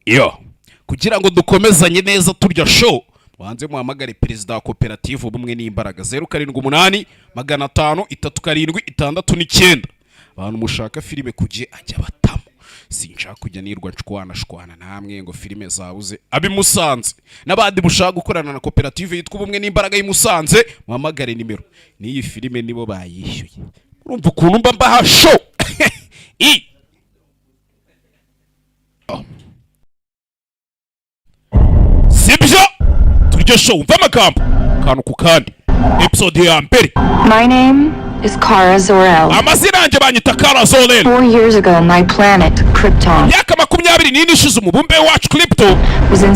Yo, kugira ngo dukomezanye neza turya show, wanze muhamagare perezida wa koperative ubumwe n'imbaraga 078 500 376 abantu mushaka filime kuje ajya batamo. Sinshaka kujya nirwa nshwana namwe ngo filime zabuze abimusanze nabandi mushaka gukorana na koperative yitwa ubumwe n'imbaraga y'Imusanze muhamagare nimero niyi filime nibo bayishyuye. Urumva ukuntu mba show Sibyo turyo show umva amagambo kanu kukandi episode ya mbere. My name is Kara Zor-El. Amazina yanjye banyita Kara Zor-El. 4 years ago my planet Krypton yaka 24 ishize umubumbe wacu Krypton was in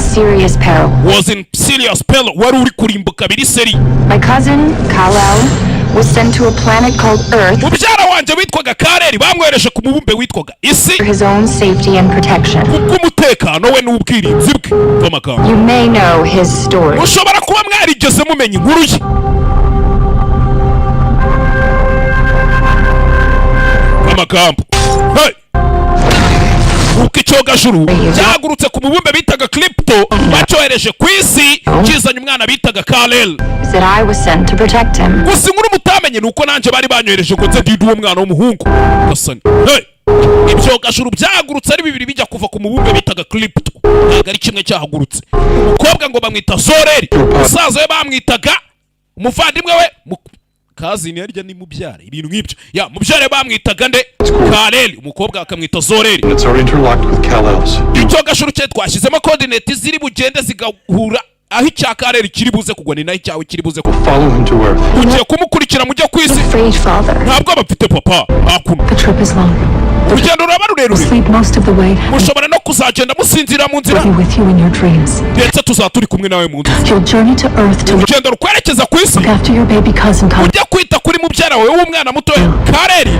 serious peril. wari uri kurimbuka biri seri. My cousin Kal-El was sent to a planet called Earth mubyara wanje witwaga Kareri bamwereje ku mubumbe witwaga isi for his own safety and protection. kuko umutekano we n'ubwirinzi bwe bw'amagambo. You may know his story. Ushobora kuba mwarigeze mumenya inkuru ye. Amagambo hey uko icyogajuru cyagurutse ku mubumbe bitaga Krypton bacyohereje ku isi kizanye umwana bitaga Kal-El. That I was sent to protect him. gusa inkuru mutamenye nuko nanje bari banyohereje ngo nze ndidu uwo mwana w'umuhungu gasani. Hey ibyogajuru byagurutse ari bibiri bijya kuva ku mubumbe bitaga Krypton ntabwo ari kimwe cyahagurutse. Umukobwa ngo bamwita Zor-El, umusaza we bamwitaga umuvandimwe we kazini yarya ni mubyare ibintu nk'ibyo ya mubyare bamwitaga nde Kal-El, umukobwa akamwita Zor-El. Icyogajuru cye twashyizemo coordinate ziri bugende zigahura aho icya Kal-El kiri buze kugwa ni naho icyawe kiri buze kugwa. Ugiye kumukurikira mujya ku isi ntabwo abafite papa akuno. Urugendo ruraba rurerure mushobora no kuzagenda musinzira mu nzira ndetse tuzaturi kumwe nawe mu nzira. Urugendo rukwerekeza ku isi ujya kwita kuri mubyara wawe w'umwana muto Kal-El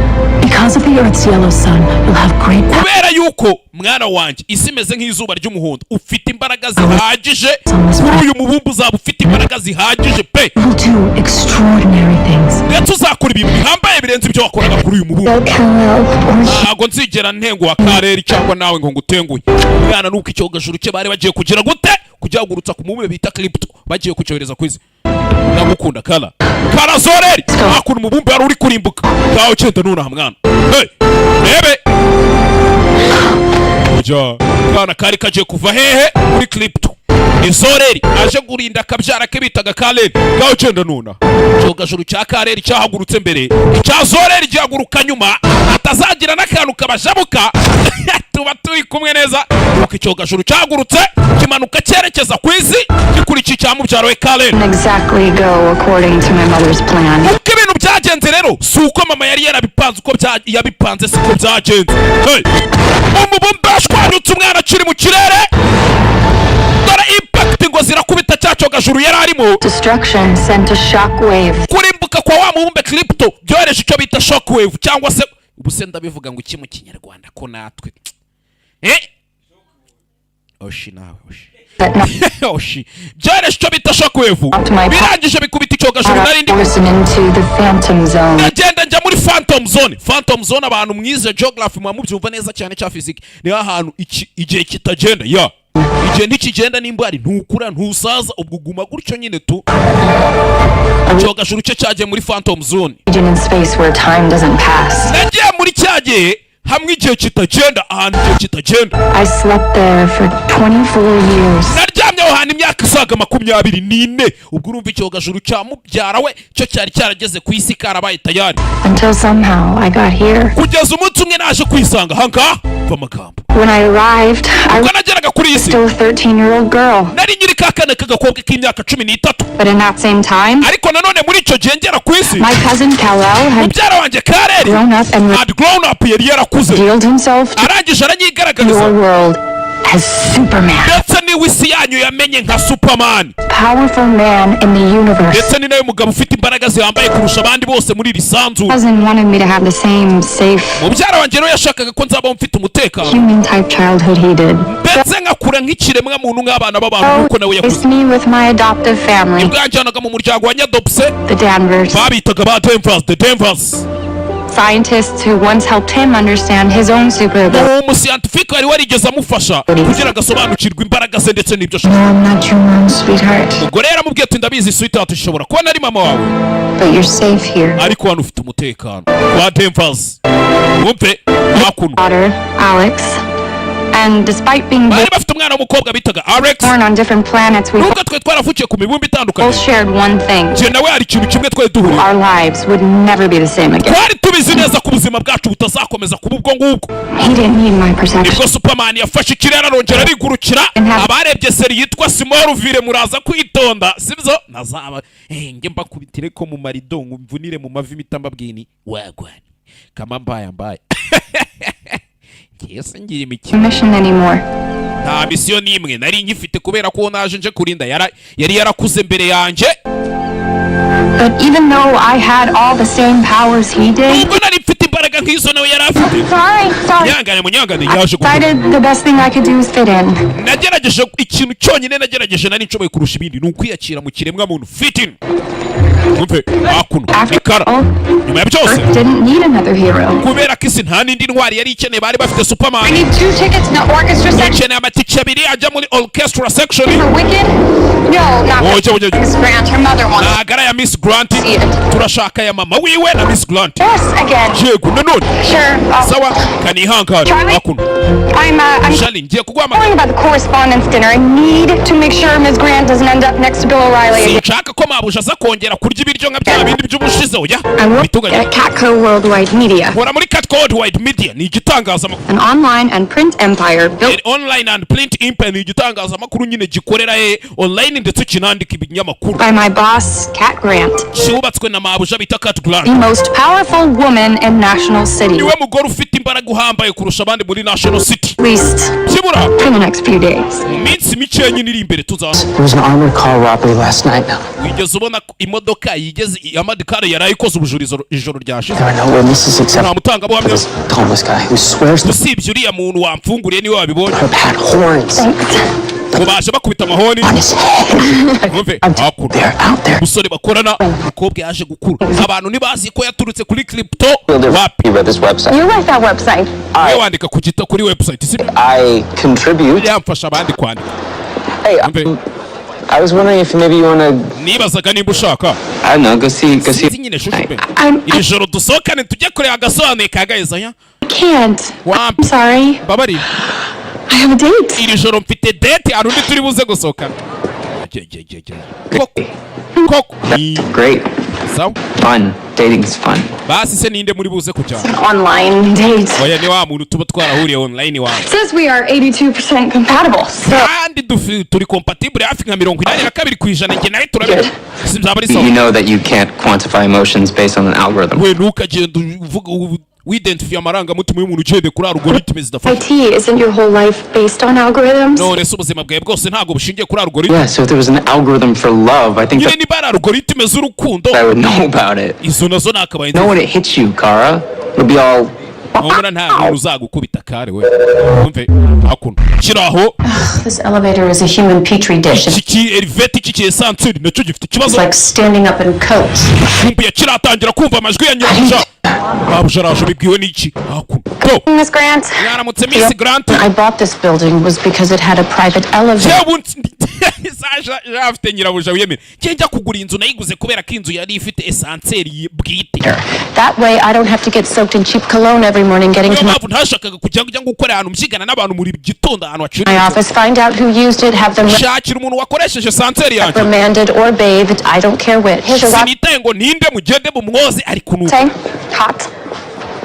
kubera yuko mwana wanjye isi imeze nk'izuba ry'umuhondo ufite imbaraga zihagije kuri uyu mubumbe uzaba ufite imbaraga zihagije pe ndetse uzakora ibintu bihambaye birenze ibyo wakoraga kuri uyu mubumbe. Ntabwo nzigera ntenguha Kal-El cyangwa nawe ngo ngutenguye. Umwana nuko icyogajuru cye bari bagiye kugira gute kujyagurutsa ku mubumbe bita Krypton bagiye kucyohereza ku isi. Ndagukunda Kara Zor-El akuna umubumbe wari uri kurimbuka ngaho cyenda nunaha mwana. Hey rebe ujya kana kari kagiye kuva hehe muri Krypton. Zor-El aje gurinda akabyara ke bitaga Kal-El ngaho cyenda nuna. Icyogajuru cya Kal-El cyahagurutse mbere icya Zor-El gihaguruka nyuma atazagira n'akantu kabajabuka tuba turi kumwe neza. Uko icyogajuru cyahagurutse kimanuka cyerekeza ku isi gikurikiye cya mubyaro we Kal-El. Exactly go according to my mother's plan. Uko ibintu byagenze rero si uko mama yari yarabipanze uko yabipanze siko byagenze. Hey umubumbe ashwanyutse umwana akiri mu kirere dore impact ngo zirakubita cya cyogajuru yari arimo. Destruction sent a shockwave. Kurimbuka kwa wa mubumbe Krypton byohereje icyo bita shockwave cyangwa se ubuse ndabivuga ngo iki mu kinyarwanda ko natwe oshi nawe oshi byohereje icyo bita shockwave birangije bikubita icyogajuru narindi agenda njya muri phantom zone. Abantu mwize geography mubyumva neza cyane cya physics ni ahantu igihe kitagenda ya igihe ntikigenda nimba ari ntukura ntusaza ubwo guma gutyo nyine tu. Icyogajuru cye cyagiye muri phantom zone nagiye muri cyagiye hamwe igihe kitagenda ahantu igihe kitagenda. I slept there for 24 years. Naryamye aho hantu imyaka isaga 24 ubwo urumva icyogajuru cya mubyara we cyo cyari cyarageze ku isi karabaye tayari until somehow I got here. Kugeza umunsi umwe naje kwisanga hanka bamagambo. When I arrived I nageraga kuri isi still a 13-year-old girl. Nari nyiri kakana kagakobwa k'imyaka 13. But in that same time ariko nanone muri icyo gihe ngera ku isi my cousin Kal-El mubyara wanjye Kal-El had grown up yari yarakuze arangije aranyigaragariza your world as Superman. ndetse niwe isi yanyu yamenye nka Superman, powerful man in the universe. ndetse ni nawe mugabo ufite imbaraga zihambaye kurusha abandi bose muri lisanzu. Cousin wanted me to have the same safe mubyara wanjye rero yashakaga ko nzaba mfite umutekano human type childhood he did. ndetse nkakura nk'ikiremwa muntu nk'abana b'abantu nuko nawe yakuze. Me with my adoptive family. Bwanjyanaga mu muryango wa nyadopse The Danvers. babitaga ba Denvers, the Denvers. scientists who once helped him understand his own superability. umuscientifique wari warigeze amufasha kugira ngo asobanukirwe imbaraga ze ndetse n'ibyo ashaka. No, I'm not your mom, sweetheart. ubwo rero amubwiye ati ndabizi sweetheart ushobora kuba nari mama wawe, But you're safe here. ariko hano ufite umutekano wa Denvers. wumve hakuno Daughter, Alex. And despite being bari bafite umwana w'umukobwa bitaga Alex. born on different planets, we nubwo twe twaravukiye ku mibumbe itandukanye, both shared one thing. je nawe hari ikintu kimwe twari duhuriye. Our lives would never be the same again. twari tubizi neza ko ubuzima bwacu butazakomeza kuba ubwo ngubwo. He didn't need my protection. nibwo Superman yafashe ikirere arongera arigurukira. abarebye seri yitwa Smallville muraza kwitonda sibyo nazaba nge mbakubitire ko mu marido mvunire mu mavi mitambabwini wagwani kama mbaya Yes, ngira imikino. Mission anymore. Nta misiyo nimwe nari ngifite kubera ko naje nje kurinda yari yarakuze mbere yanje. But even though I had all the same powers he did, nubwo nari mfite imbaraga nk'izo nawe yari afite. sorry. Nyangane munyangane yaje Decided the best thing I could do is fit in. nagerageje ikintu cyonyine nagerageje nari nshoboye kurusha ibindi ni ukwiyakira mu kiremwa muntu fit in. Umve hakuno ikara nyuma ya byose Didn't need another hero. kubera ko isi nta n'indi ntwari yari ikeneye bari bafite I Superman. need 2 tickets in the orchestra section. ikeneye amatike abiri ajya muri orchestra section. For Wicked? No, not Oje. Miss Grant. Her mother wants nagara ya Miss Grant See it. turashaka ya mama wiwe na Miss Grant. Yes, again. yego nanone Sure. sawa kanihangana Charlie? hakuno I'm Charlie ngiye calling kugwamagana. about the correspondence dinner. I need to make sure Miss Grant doesn't end up next to Bill O'Reilly again. sinshaka ko mabuja aza kongera kurya ibiryo nka bya bindi by'ubushize oya I work bitunganye. at Catco Worldwide Media, nkora muri Catco Worldwide Media ni igitangazamakuru. an online and print empire built online and print empire ni igitangazamakuru nyine gikorera online ndetse kinandika ibinyamakuru. by my boss, Cat Grant, cyubatswe na mabuja bita Cat Grant. the most powerful woman in National City. niwe mugore ufite imbaraga uhambaye kurusha abandi muri National City. At least kibura for the next few days. mu minsi mike nyine iri imbere tuzaza. There was an armored car robbery last night. wigeze ubona imodoka yigeze amadikare yarayikoze ubujurizo ijoro ryashize. There are no witnesses except nta mutangabuhamya this homeless guy who swears the usibye uriya muntu wamfunguriye niwe wabibonye. perp had horns ngo baje bakubita amahoni. on his head. Umve hakuno They're out there. umusore bakorana umukobwa yaje gukura. abantu ntibazi ko yaturutse kuri crypto wapi. You read this website. You like that website? niwe wandika kuri website sibyo. I contribute. yamfasha abandi kwandika. Hey, Umve I was wondering if maybe you wanna, nibazaga nimba ushaka I don't know, go see. sinzi nyine shushu pe I iri joro dusohokane tujye kureba agasobanuye ka gaheza ya can't. wampi I'm sorry. babari. I have a date. iri joro mfite date hari undi turi buze gusohokana. koko Great, sawa fun. Dating's fun. basi se ninde muri buze kujyana. Online date. oya ni wa muntu tuba twarahuriye online wawe. Says we are 82% compatible. So kandi turi compatible hafi nka 82% njye nawe turabizi. si byaba ari You sawa. know that you can't quantify emotions based on an algorithm. we ntukagenda uvuga widentify amarangamutima y'umuntu ugende kuri algoritme zidafasha. IT isn't your whole life based on algorithms? none se ubuzima bwawe bwose ntabwo bushingiye kuri algoritme. Yeah, so if there was an algorithm for love, I think nyine that niba ari algoritme z'urukundo I would know about it. izo nazo nakabaye Know when it hits you, Kara, it'll be all. ubona nta muntu uzagukubita kare we. umve hakuno kiraho This elevator is a human petri dish. It's iki elevate iki esanseri nacyo gifite ikibazo. like standing up in coats. kumbuye kiratangira kumva amajwi ya nyabuja. babuja araje bibwiwe n'iki hakuno to Miss Grant, mwaramutse Miss Grant. I bought this building was because it had a private elevator. afite nyirabuja wiyemera njya kugura inzu nayiguze kubera ko inzu yari ifite esanseri bwite. That way I don't have to get soaked in cheap cologne every morning getting niyo to my mpamvu ntashakaga kujya gukora ahantu mbyigana n'abantu muri gitondo ahantu my office, find out who used it, have them shakira umuntu wakoresheje esanseri yanjye. reprimanded or bathed. I don't care which. sinitaye ngo ninde mugende mumwoze ari kunuka. say hot.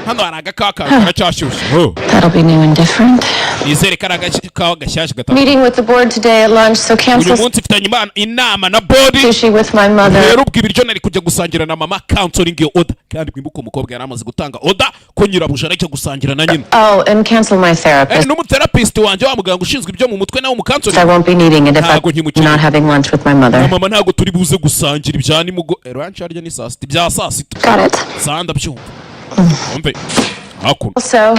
hano hari agakaka karacyashyushye. That'll be new and different. nizere ko ari agakawa gashyashye gatatu. Meeting with the board today at lunch, so uyu cancel munsi mfitanye inama na bodi. sushi with my mother. rero ubwo ibiryo nari kujya gusangira na mama counseling iyo order kandi mwibuke umukobwa yari amaze gutanga order ko nyirabuja arajya gusangira na nyina. Oh, and cancel my therapist. n'umuterapist wanjye wa muganga ushinzwe ibyo mu mutwe nawe I umucounseling. won't be needing it if Ntago I'm nkimukeneye. not having lunch with my mother. mama ntabwo turi buze gusangira ibya nimugoroba. ranch harya ni saa sita ibya saa sita. Got it. saa ndabyumva. umve hakuno Also,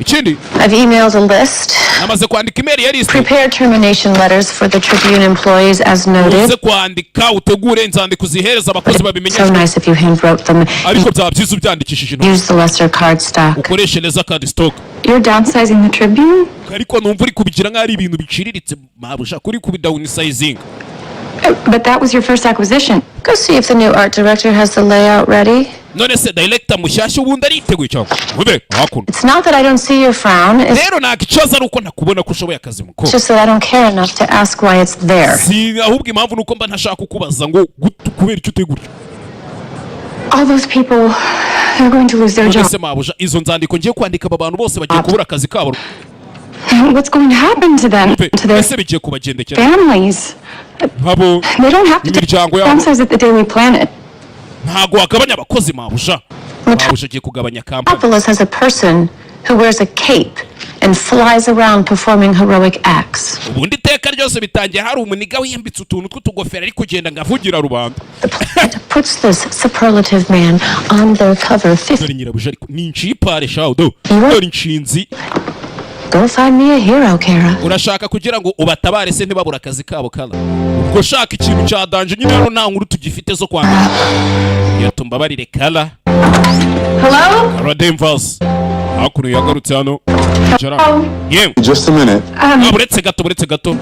ikindi I've emailed a list. namaze kwandika email ya list Prepare termination letters for the Tribune employees as uze noted. kwandika utegure inzandiko zihereza abakozi So babimenyeshwa nice if you handwrote them. ariko byaba byiza ubyandikishije intoki Use the lesser card stock. ukoreshe neza card stock You're downsizing the Tribune? ariko numva uri kubigira nk'ari ibintu biciriritse mabusha kuri kubidownsizing. But that was your first acquisition. Go see if the new art director has the layout ready. none se director mushyashya ubundi ariteguye cyangwa ube hakuno It's not that I don't see your frown. It's rero nta kibazo ari uko nakubona ko ushoboye akazi mukora just that I don't care enough to ask why it's there. si ahubwo impamvu nuko mba ntashaka kukubaza ngo kubera icyo utegura All those people, they're going to lose their none jobs. se mabusha izo nzandiko ngiye kwandika aba bantu bose bagiye kubura akazi kabo What's going to happen to them? Ube, To their ese bigiye kubagendekera families? nkabo They don't have to imiryango yabo downsize at the Daily Planet. ntago wagabanya abakozi mabusha mabusha agiye kugabanya kampani Metropolis has a person who wears a cape and flies around performing heroic acts. ubundi iteka ryose bitangiye hari umuniga wiyambitse utuntu tw'utugofero ari kugenda ngavugira rubanda The planet puts this superlative man on their cover. dore nyirabuja ariko ni incipare shawo dore inshinzi Go find me a hero, Kara. urashaka kugira ngo ubatabare se ntibabura akazi kabo kala ubwo shaka ikintu cya danje nyine hano nta nkuru tugifite zo kwandika yatumba barire kala Hello? kara Denvers hakuno yagarutse hano yewe Just a minute. buretse gato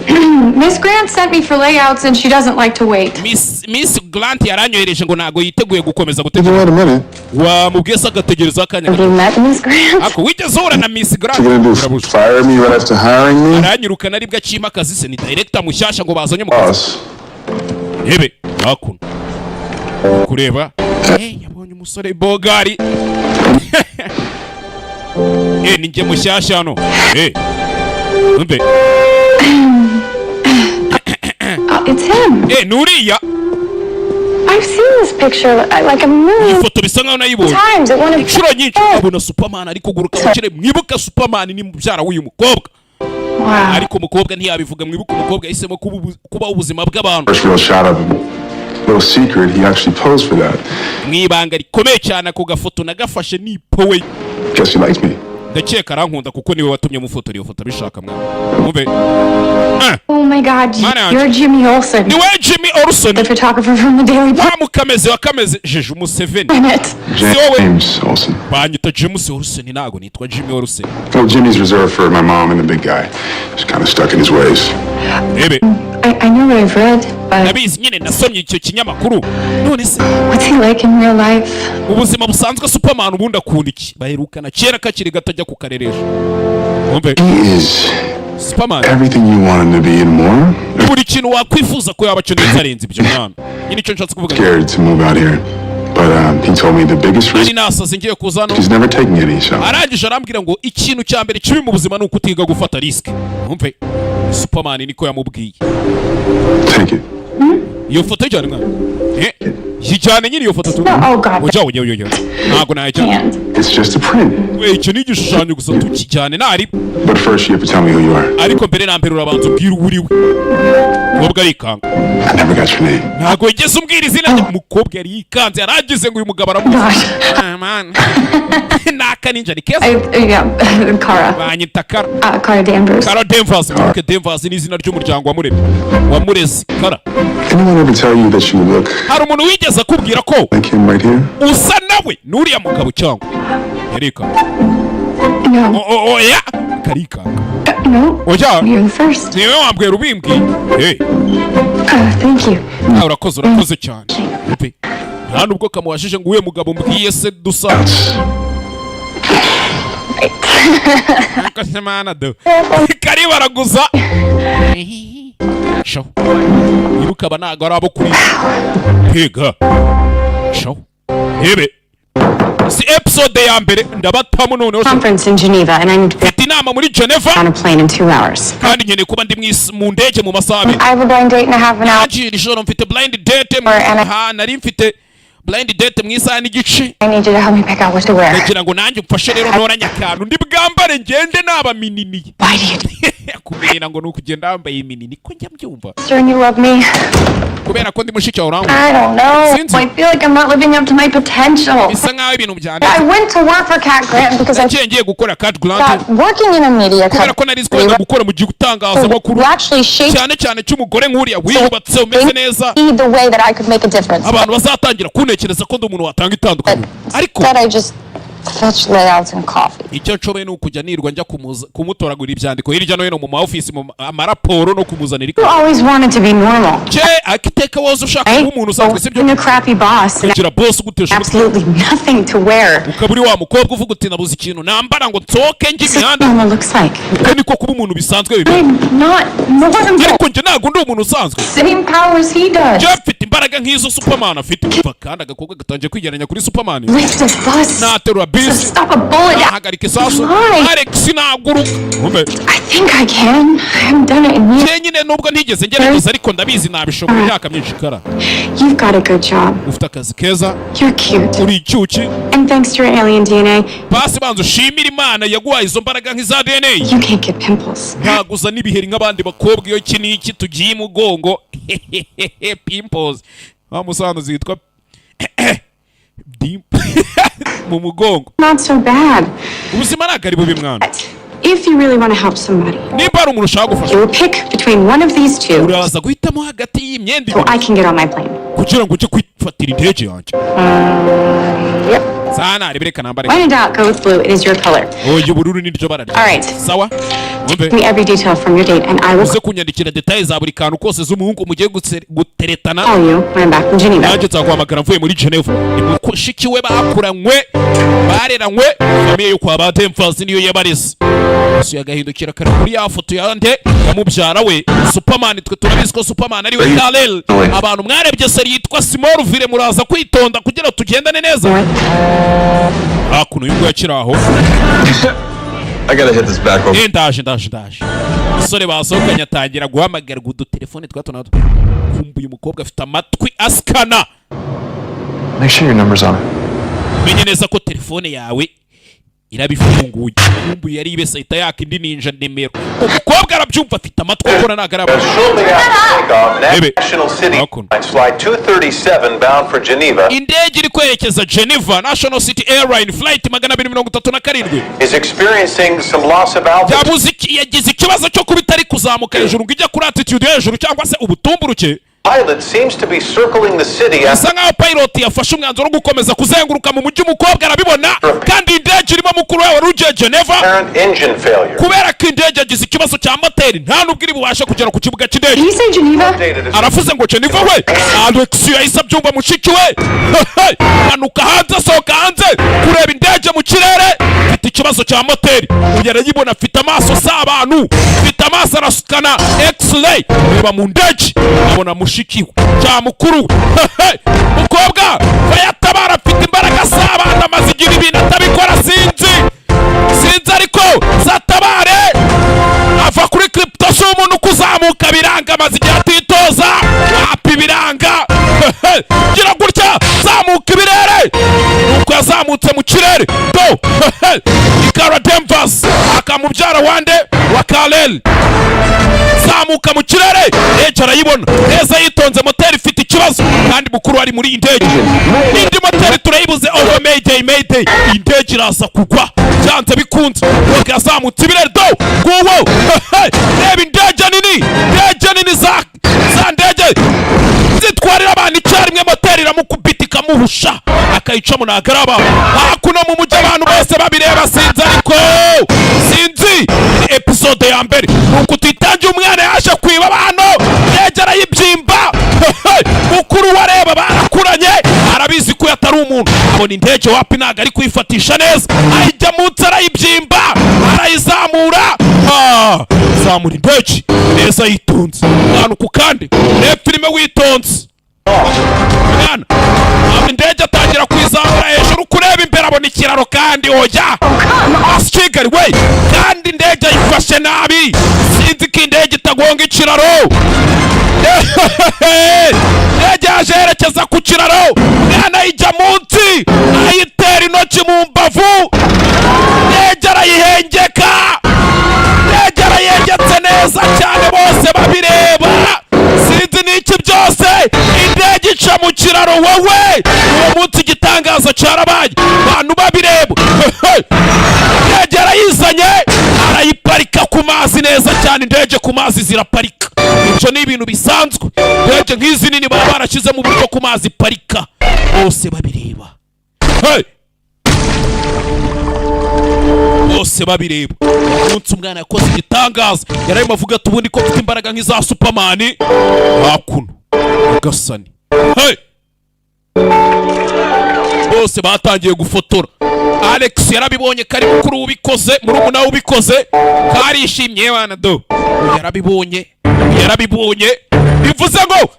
Miss Grant sent me for layouts and she doesn't like to wait. Miss Grant yaranyohereje ngo ntago yiteguye gukomeza Wait gutegura a minute. wamubwiye se agategereza akanya Have you gato met Miss Grant? ako wigeze uhura na Miss Grant What you gonna do? Nyirabuja. Fire me right after hiring me? aranyirukana aribwo akima akazi se ni director mushyashya ngo bazanye mu kazi Boss. yebe hakuno kureba yabonye umusore bogari ni njye mushyashya hano umbe It's him. nuriya I've seen this picture like a million ifoto bisa nkaho nayibonye times at one of inshuro nyinshi abona Superman ariko guruka mukire mwibuka Superman ni mubyara w'uyu mukobwa Wow. ariko umukobwa ntiyabivuga mwibuka umukobwa yahisemo kuba ubuzima bw'abantu First real shot of him. Little secret, he actually posed for that. mwibanga rikomeye cyane ako gafoto nagafashe nipowe Guess he likes me. ndakeka arankunda kuko niwe watumye mufotora iyo foto abishaka mwana umve Oh my God, Mana- you're Jimmy Olsen, niwe Jimmy Olsen the photographer from the Daily mukameze wakameze jeje umuseveni Planet. James Olsen. banyita James Olsen ntago nitwa Jimmy Olsen Well, Jimmy's reserved for my mom and the big guy. He's kind of stuck in his ways. rebe I know what I've read, but nabizi nyine nasomye icyo kinyamakuru none se what's he like in real life? ubuzima busanzwe Superman ubundi akunda iki baherukana kera kakiri gato ajya kukareresha umve He is Superman everything you want him to be and more. buri kintu wakwifuza ko yaba cyo ndetse arenze ibyo mwana nyine icyo nshatse kuvuga Scared to move out here. But he told me the biggest ari risk, nasaze ngiye kuza hano he's never taking any, so arangije arambwira ngo ikintu cya mbere kibi mu buzima ni ukutiga gufata risk umve Superman niko yamubwiye take it. iyo foto ijyane mwana yijyane nyine iyo foto tu Oh God, ujya ntago najya can't. It's just a print. icyo ni igishushanyo gusa tukijyane ntari But first, you have to tell me who you are. ariko mbere na mbere urabanza ubwira uwo uri we umukobwa arikanga I never got your name. ntago yigeze umbwira izina rye umukobwa yari yikanze yaragize ngo uyu mugabo aramuzi naka ninja ni keza Yeah, Kara. banyita Kara Kara Danvers. Kara Denvers mwibuke Denvers ni izina ry'umuryango wamurezi Kara Anyone ever tell you that you look hari umuntu wigeze akubwira ko like him right here? usa nawe n'uriya mugabo cyangwa yarikanga No, oya karikanga no, oya you're the first. niwe wambwira ubimbwiye Thank you. urakoze cyane Pe, nta nubwo kamuwashije ngo uwe mugabo mbwiye se dusa akasemana do kari baraguza show ibuka aba ntago ari abo kuri higa show hebe si episode ya mbere ndabatamo noneho Conference in Geneva, and I need to be mfite inama muri Geneva on a plane in 2 hours. kandi nkeneye kuba ndi mu ndege mu masaha abiri I have a blind date in a half an hour. nanjye iri joro mfite blind date nari mfite blind date mu isaha n'igice I need you to help me pick out what to wear. ndagira ngo nanjye umfashe rero ntoranye akantu ndi bwambare ngende naba minini Why do you? kubera nyina ngo nukugenda wambaye imini niko njya mbyumva And you love me. kubera ko ndi mushiki wawe urangwa I don't know. Since- I feel like I'm not living up to my potential. bisa nkaho ibintu I byanditse went to work for Cat Grant because I nagiye ngiye gukora cat grant thought working in a media kubera ko nari nzi gukora mu gihe utangaza amakuru actually shaped cyane cyane cy'umugore nk'uriya wiyubatse umeze neza me the way that I could make a difference. abantu bazatangira kuntekereza ko ndi umuntu watanga itandukanye ariko Instead, I just fetch layouts and coffee. icyo nshoboye ni ukujya nirwa njya kumutoragura ibyandiko hirya no hino mu ma office mu amaraporo no kumuzanira You always wanted to be normal. je akiteka woza ushaka Right? kuba umuntu usanzwe sibyo Being a crappy boss and kugira boss ugutesha umutwe absolutely nothing to wear. ukaba uri wa mukobwa uvuga uti nabuze ikintu nambara ngo nsohoke njye This is what imihanda normal looks like. uko niko kuba umuntu bisanzwe bibiri I'm not normal. ariko njye ntabwo ndi umuntu usanzwe Same powers he does. njye mfite imbaraga nk'izo Superman afite kuva kandi agakobwa gatangiye kwigeranya kuri Superman Lift a bus. naterura To bisi stop a bullet. nahagarika isasu Why? Alex naguruka umve I think I can. I haven't done it in years. njye nyine nubwo ntigeze ngerageza ariko ndabizi nabishobora imyaka myinshi kara You've got a good job. ufite akazi keza You're cute. uri icyuki And thanks to your alien DNA, basi banza ushimira Imana yaguhaye izo mbaraga nk'iza DNA you can't get pimples. ntaguza n'ibiheri nk'abandi bakobwa iyo iki n'iki tugiye imugongo pimples wa musanzu zitwa mu mugongo Not so bad. ubuzima ntabwo ari bubi mwana If you really want to help somebody, nimba hari umuntu ushaka gufasha you will pick between one of these two uraza guhitamo hagati y'imyenda so ibiri I can get on my plane. kugira ngo ujye kwifatira indege yanjye Yep. sana reka nambare When in doubt, go with blue. It is your color. oya ubururu niryo bara All right. sawa Give me every detail from your date, and I will uze kunyandikira details za buri kantu kose z'umuhungu mugiye guteretana call you when I'm back from Geneva. nanjye nzaguhamagara mvuye muri Geneva ni mushiki we bakuranywe bareranywe famiye yo kwa ba Demfas niyo yabareze so yagahindukira kare kuri ya foto yande yamubyara we Superman twe turabizi ko Superman ari we Kal-El abantu mwarebye seri yitwa Smallville muraza kwitonda kugira tugendane neza akuno yuko yakiraho I gotta hit this back over. ndaje sore basohokanye atangira guhamagara udutelefone twa nato kumbuye umukobwa afite amatwi askana Make sure your number's on it. menye neza ko telefone yawe irabifunguye kumbuye yari ibesa ita yaka indi ninja nimero umukobwa arabyumva afite amatwi akora nagaraba Shortly after takeoff, Maybe. National City Welcome. Airlines Flight 237 bound for Geneva indege iri kwerekeza Geneva National City Airline flight 237 is experiencing some loss of altitude. yagize ikibazo cyo kuba itari kuzamuka hejuru ngo ijya kuri attitude hejuru cyangwa se ubutumburuke Pilot seems to be circling the city asa nkaho pilot yafashe umwanzuro wo gukomeza kuzenguruka mu mujyi umukobwa arabibona kandi indege irimo mukuru we wari ugiye Geneva apparent engine failure. kubera ko indege yagize ikibazo cya moteri nta nubwo iri bubashe kugera ku kibuga cy'indege Did you say Geneva? Updated as aravuze ngo Geneva we Alex yahise abyumva mushiki we manuka hanze asohoka hanze kureba indege mu kirere afite ikibazo cya moteri uyu arayibona afite amaso si abantu afite amaso arasukana x-ray reba mu ndege abona mushiki we cya mukuru mukobwa bayatabara afite imbaraga z'abana amaze igihe ibintu atabikora sinzi ariko zatabare ava kuri crypto si umuntu kuzamuka biranga amaze igihe atitoza wapa ibiranga gira gutya zamuka ibirere nuko yazamutse mu kirere do ikara Demfas akamubyara wande wa Kal-El zamuka mu kirere ndege arayibona neza yitonze moteri ifite ikibazo kandi mukuru ari muri indege n'indi moteri turayibuze over mayday indege iraza kugwa byanze bikunze nuko yazamutse ibirere do nguwo reba indege nini za ndege zitwarira abantu icyarimwe moteri iramukubita ikamuhusha akayicamo nagaraba hakuno mu mujyi abantu bose babireba sinzi episode ya mbere nuko utitangiye umwana yaje kwiba abantu ndege arayibyimba mukuru wareba barakuranye arabizi ko yatari umuntu abona indege wapi ntago ari kuyifatisha neza ayijya munsi arayibyimba arayizamura zamura indege neza yitonze ahantu ku kandi reba filime witonze mwana indege atangira kwizamura hejuru kureba imbere abona ikiraro kandi oya Kigali we kandi indege ayifashe nabi sinzi ko indege itagonga ikiraro indege yaje yerekeza ku kiraro mwana ayijya munsi ayitera intoki mu mbavu indege arayihengeka indege arayengetse neza neza cyane bose babireba sinzi n'iki byose indege ica mu kiraro wowe uwo munsi igitangaza cyarabaye abantu babireba indege arayizanye arayiparika ku mazi neza cyane indege ku mazi ziraparika ibyo ni ibintu bisanzwe indege nk'izi nini baba barashyize mu buryo ku mazi parika bose babireba bose babireba umunsi umwana yakoze igitangaza yararimo avuga ati ubundi ko mfite imbaraga nk'iza Superman hakuno agasani bose batangiye gufotora Alex yarabibonye kari mukuru ubikoze murumuna ubikoze karishimye bana do yarabibonye bivuze ngo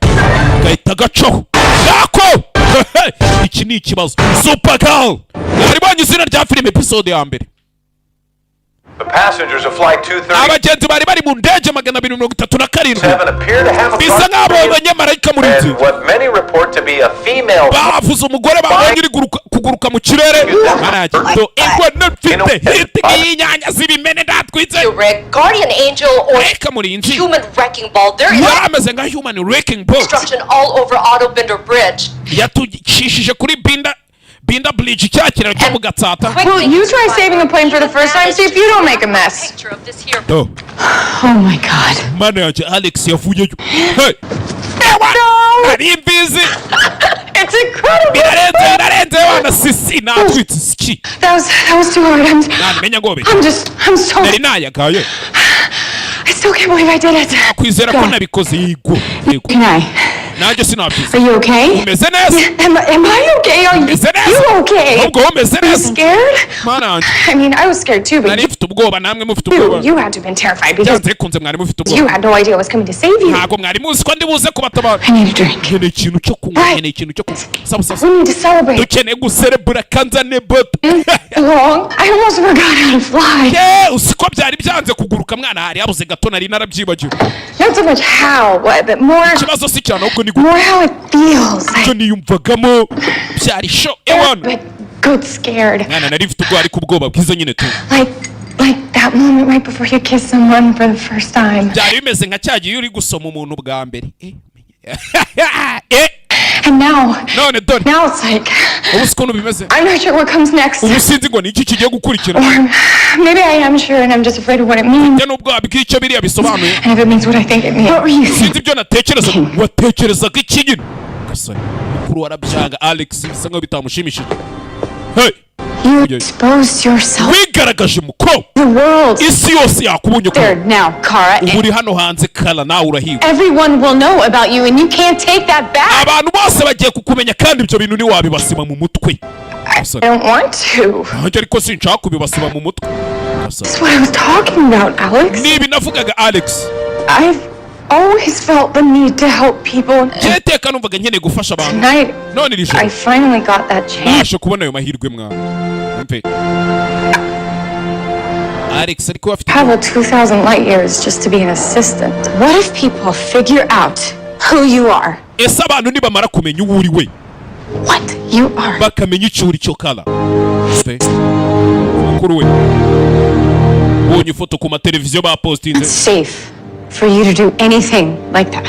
gahita gacaho nako iki ni ikibazo Supergirl yaribonye izina rya filime episode ya mbere The passengers of flight 230 abagenzi bari mu ndege 237 bisa nk'abo banyamarayika muri iki what many report to be a female bavuze umugore babonye iri kuguruka mu kirere baragito ingwe nafite hiti y'inyanya zibimene ndatwitse guardian angel or kamurinzi human wrecking ball. There is ameze nka human wrecking ball destruction all over Autobinder Bridge. yatushishije kuri Binda Bridge cyakira cyo mu Gatsata. Well, you try saving a plane for the first time, see if you don't make a mess. Picture of this here. Oh my God. Manager Alex yavuyeyo. Hey. Ari busy. It's incredible. Birarenze wana sisi na tweet ski. That was too hard. I'm so Nari nayagaye. I still can't believe I did it. Kwizera ko nabikoze yigo. Can I? Nanjye sinabyiza. Are you okay? Umeze neza? Am I okay? Are you okay? Ubwo umeze neza? Scared? Manager. I mean, I was scared too, but nari mfite ubwoba namwe mufite ubwoba. You had to have been terrified because kunze mwari mufite ubwoba. You had no idea I was coming to save you. Ntago mwari muzi ko ndi buze kubatabara. I need a drink. Ni ikintu cyo kunywa, ni ikintu cyo kunywa. We need to celebrate. Dukeneye guserebura kanzane boto. Long. I almost forgot how to fly. Usiko byari byanze kuguruka mwana hari yabuze gato nari narabyibagiwe. Not so much how, but more. Ikibazo si cyane ahubwo ni more how it feels. Cyo niyumvagamo byari show ewana. Good scared. Mwana nari mfite ubwo ari kubwoba bwiza nyine tu. Like that moment right before you kiss someone for the first time. Byari bimeze nka cyagiye uri gusoma umuntu bwa mbere. And now it's like I'm not sure what comes next. Or maybe I am sure and I'm just afraid of what it means. And if it means what I think it means. What were you thinking? You exposed yourself. The world. There now, Kara. Everyone will know about you and you can't take that back. I don't want to. That's what I was talking about, Alex. I've always felt the need to help people. Tonight, I finally got that chance. Travel 2,000 light years just to be an assistant. What if people figure out who you are? What you are? It's safe for you to do anything like that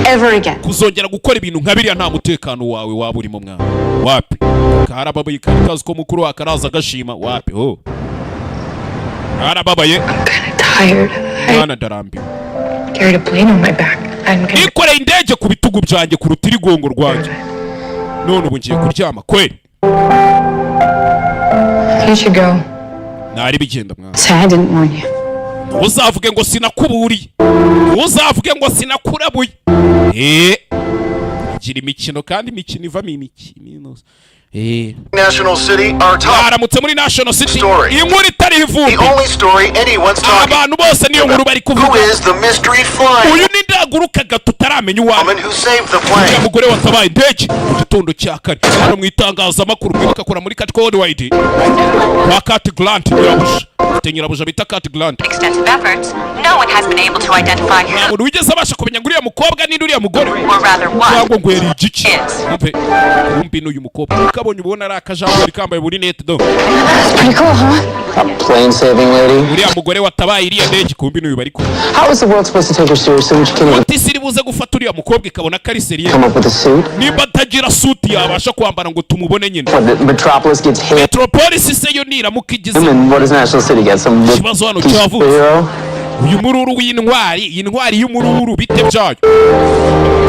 ever again. Kuzongera gukora ibintu nka biriya nta mutekano wawe waba urimo mwana wapi karababaye kazi ko mukuru wakaraza gashima wapi ho karababaye. I'm kind of tired. Mwana darambiwe. Carried a plane on my back. Ikore indege ku bitugu byanjye ku rutirigongo rwanjye none ubu ngiye kuryama kweli. You should go. Nari bigenda mwana. I didn't warn you. Uzavuge ngo sinakuburiye. Uzavuge ngo sinakurabuye. Gira imikino kandi imikino ivamo imikino. National City, our top. Aramutse muri National City. Inkuru itari ivumbi. The only story anyone's talking. Abantu bose niyo nkuru bari kuvuga. Who is the mystery flying? Uyu ni ndaguruka gato taramenya uwa. Woman who saved the plane. Umugore watabaye indege mu gitondo cya kare. Hano mu itangazamakuru kwibuka kora muri Cat Worldwide. Kwa Cat Grant nyirabuja. Nyirabuja bita Cat Grant. Extensive efforts. No one has been able to identify who, umuntu wigeze abasha kumenya ngo uriya mukobwa ni uriya mugore or rather what, cyangwa ngo yari igiki is. kumbi n'uyu mukobwa ukabonye ubona ari akajambo kambaye buri net do. That's pretty cool, huh? A plane saving lady. uriya mugore watabaye iriya ndege kumbi n'uyu bari kumwe. How is the world supposed to take her seriously when she can't even Ati siri buze gufata uriya mukobwa ikabona ko ari seriye. come up with a suit? Niba atagira suti yabasha kwambara ngo tumubone nyine. What, the Metropolis gets hit, Metropolis se yo niramuka igize and what does National City get? Some ikibazo hano cyavuze. superhero? Uyu mururu w'intwari, intwari y'umururu bite byayo.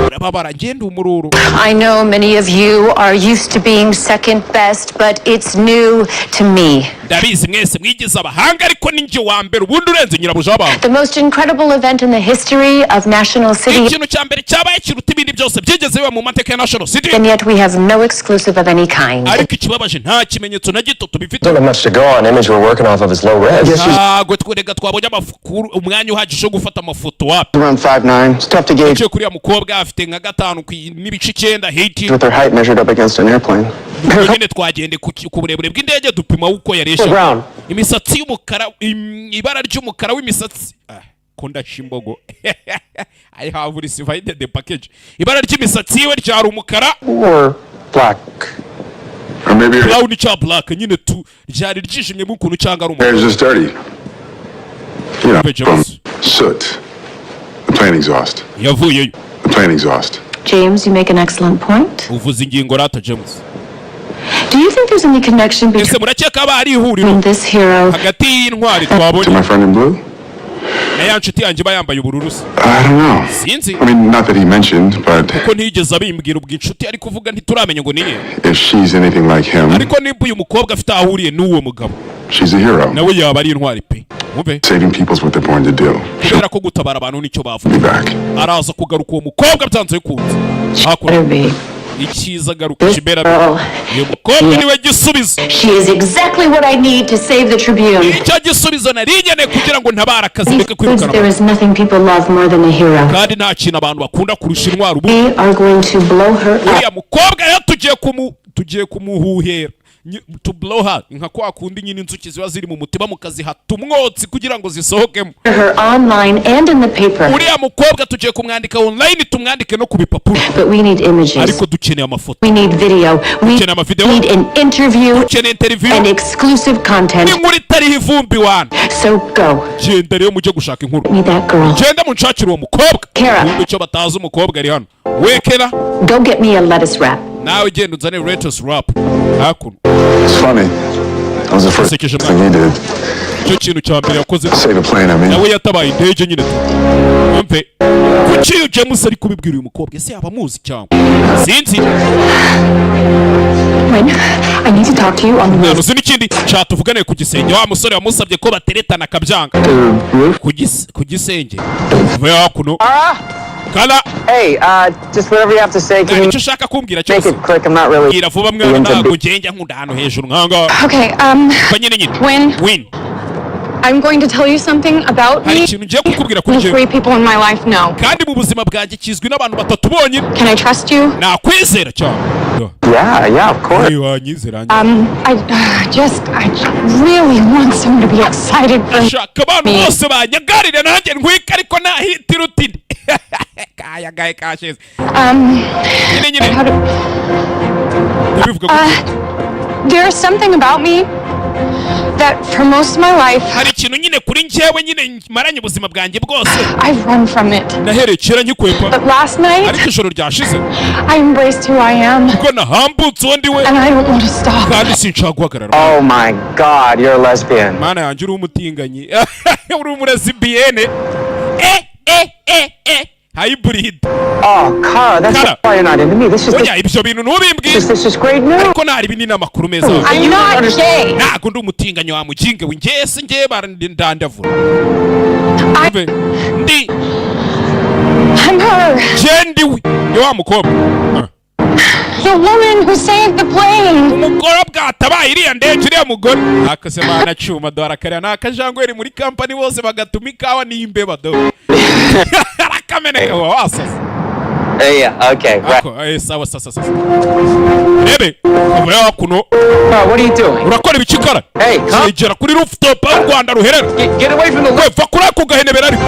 Urababara ngende umururu. I know many of you are used to being second best, but it's new to me. Ndabizi mwese mwigize abahanga ariko ninjye wa mbere ubundi urenze nyirabuja abantu. The most incredible event in the history of National City, Ikintu cya mbere cyabaye kiruta ibindi byose byigeze biba mu mateka ya National City. and yet we have no exclusive of any kind. Ariko ikibabaje nta kimenyetso na gito tubifite. Don't have much to go on. Image we're working off of is low res. Ntabwo twereka twabonye amakuru umwanya uhagije wo gufata amafoto wapi. Around 5'9". It's tough to gauge Icyo kuriya mukobwa afite nka 5 n'ibice 9 height. with her height measured up against an airplane. Nyine twagende ku burebure bw'indege dupima uko yaresha. Brown. Imisatsi y'umukara, ibara ry'umukara w'imisatsi. Konda shimbogo. I have received the package. Ibara ry'imisatsi we ryari umukara. Or black. Or maybe her Brown cha black nyine tu ryari ryishimye mu kuntu cyanga ari hair is umukara. just dirty. You know, from Pajamas. soot. The plane exhaust. Yavuyeyo. The plane exhaust. James, you make an excellent point. Uvuze ingingo rata James. Do you think there's any connection Ese between murakeka aba ari ihuriro this hero hagati y'intwari To twabonye my friend in blue? na ya nshuti yanjye iba yambaye ubururu se? I don't know. Sinzi. I mean, not that he mentioned, but Kuko ntiyigeze abimbwira ubwo inshuti ari kuvuga ntituramenya ngo niye. if she's anything like him, Ariko nimba uyu mukobwa afite ahuriye n'uwo mugabo she's a hero. nawe yaba ari intwari pe. Mwumve Saving people's what they're born to do. She'll kubera ko gutabara abantu nicyo be bavuga. back. Araza kugaruka uwo mukobwa byanze bikunze. Hakuno be? icyiza garuka kibera. Girl, Uyu mukobwa niwe gisubizo. she is exactly what I need to save the Tribune. Icyo gisubizo narijyane kugira ngo ntabara akazi These reke foods, there kwirukana. is nothing people love more than a hero. Kandi nta kintu abantu bakunda kurusha intwari ubu. We are going to blow her up. Uriya mukobwa rero tugiye kumuhuhera. To blow her nka kwa kundi nyine inzuki ziba ziri mu mutima mukazihata umwotsi kugira ngo zisohokemo. Her online and in the paper. Uriya mukobwa tugiye kumwandika online tumwandike no ku bipapuro. But we need images. Ariko dukeneye amafoto. We need video. We Dukeneye amavideo. need an interview Dukeneye interview. and exclusive content. Inkuru itariho ivumbi wana. So go. Genda rero mujye gushaka inkuru. Meet that girl. Genda munshakire uwo mukobwa. Kara. Nubwo icyo batazi umukobwa ari hano. Wekera. Go get me a lettuce wrap. Nawe genda uzane lettuce wrap. Hakuno. It's funny. That was the first Sekeje thing he did. Icyo kintu cya mbere yakoze. Save a plane, I mean. Nawe yatabaye indege nyine. Mwumve. Kuki uyu James ari kubibwira uyu mukobwa ese yaba amuzi cyangwa? Sinzi. When I need to talk to you on the None roof. uzi n'ikindi cyatuvugane ku gisenge wa musore wamusabye ko bateretana akabyanga. Ku gisenge. Vuba hakuno. Kala. Hey, just whatever you have to say. Can you Icyo ushaka kumbwira make cyose. it quick? I'm not really. Bwira vuba mwana ntabwo ngenge nkunda hano hejuru nkanga. Okay, Banyine nyine. when I'm going to tell you something about Hari me ikintu ngiye kukubwira kuri the jewe. 3 people in my life know. Kandi mu buzima bwanjye kizwi n'abantu batatu bonyine. Can I trust you? Nakwizera cyane. Yeah, of course. Wanyizera. I really want someone to be excited for me. Shaka abantu bose banyagarire nanjye ntwika ariko nahitira uti. Kaya gaye kashize. Nyine. How to, Ndabivuga ko there's something about me that for most of my life hari ikintu nyine kuri njyewe nyine maranye ubuzima bwanjye bwose. I've run from it. Nahereye kera nyikwepa. But last night Ariko ijoro ryashize. I embraced who I am Kuko nahambutse undi we. and I don't want to stop. Kandi sinshaka guhagarara. Oh my God, you're a lesbian. Mana yanjye uri umutinganyi. Uri umuresibienne. Hybrid. Oh, Kara, that's Kara. why you're not into me. This is Oya ibyo bintu nubimbwiye. this is great news. Ariko nari binini amakuru meza. I'm not gay. Ntabwo ndi umutinganyi wa muginge we ngese ngiye barandandavura. Ndi I'm her. jendi we. Yo wa mukobwa. The woman who saved the plane. Umugore bwatabaye iriya ndege iriya mugore. Akase mana cyuma dora kare nakajangweri muri company bose bagatuma ikawa n'imbeba do. Rakamene wasasa. Yeah, okay. Right. Ako sawa sasa. Rebe, uvuye kuno. What are you doing? Urakora ibicikara. Hey, come. Yegera kuri rooftop y'u Rwanda ruherera. Get away from the We va kuri ako gahenebera ariko.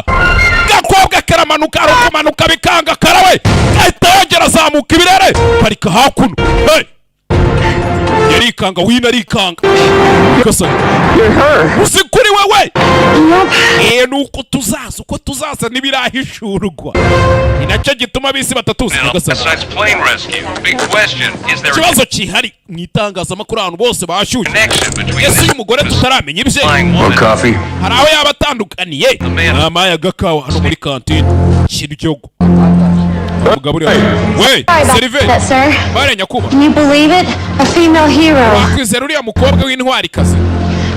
karaza gakobwa karamanuka arukumanuka bikanga karawe gahita yongera azamuka ibirere parika hakuno hey yarikanga wina arikanga gasani usikuri wewe nuko tuzaza uko tuzaza nibirahishurwa inacyo gituma bisi batatuzi gasani ikibazo kihari mwitangazamakuru abantu bose bashyushye ese uyu mugore tutaramenya ibye hari aho yaba atandukaniye n'amaya gakawa hano muri kantine kiryogo Wait, sir. Can you believe it? A female hero.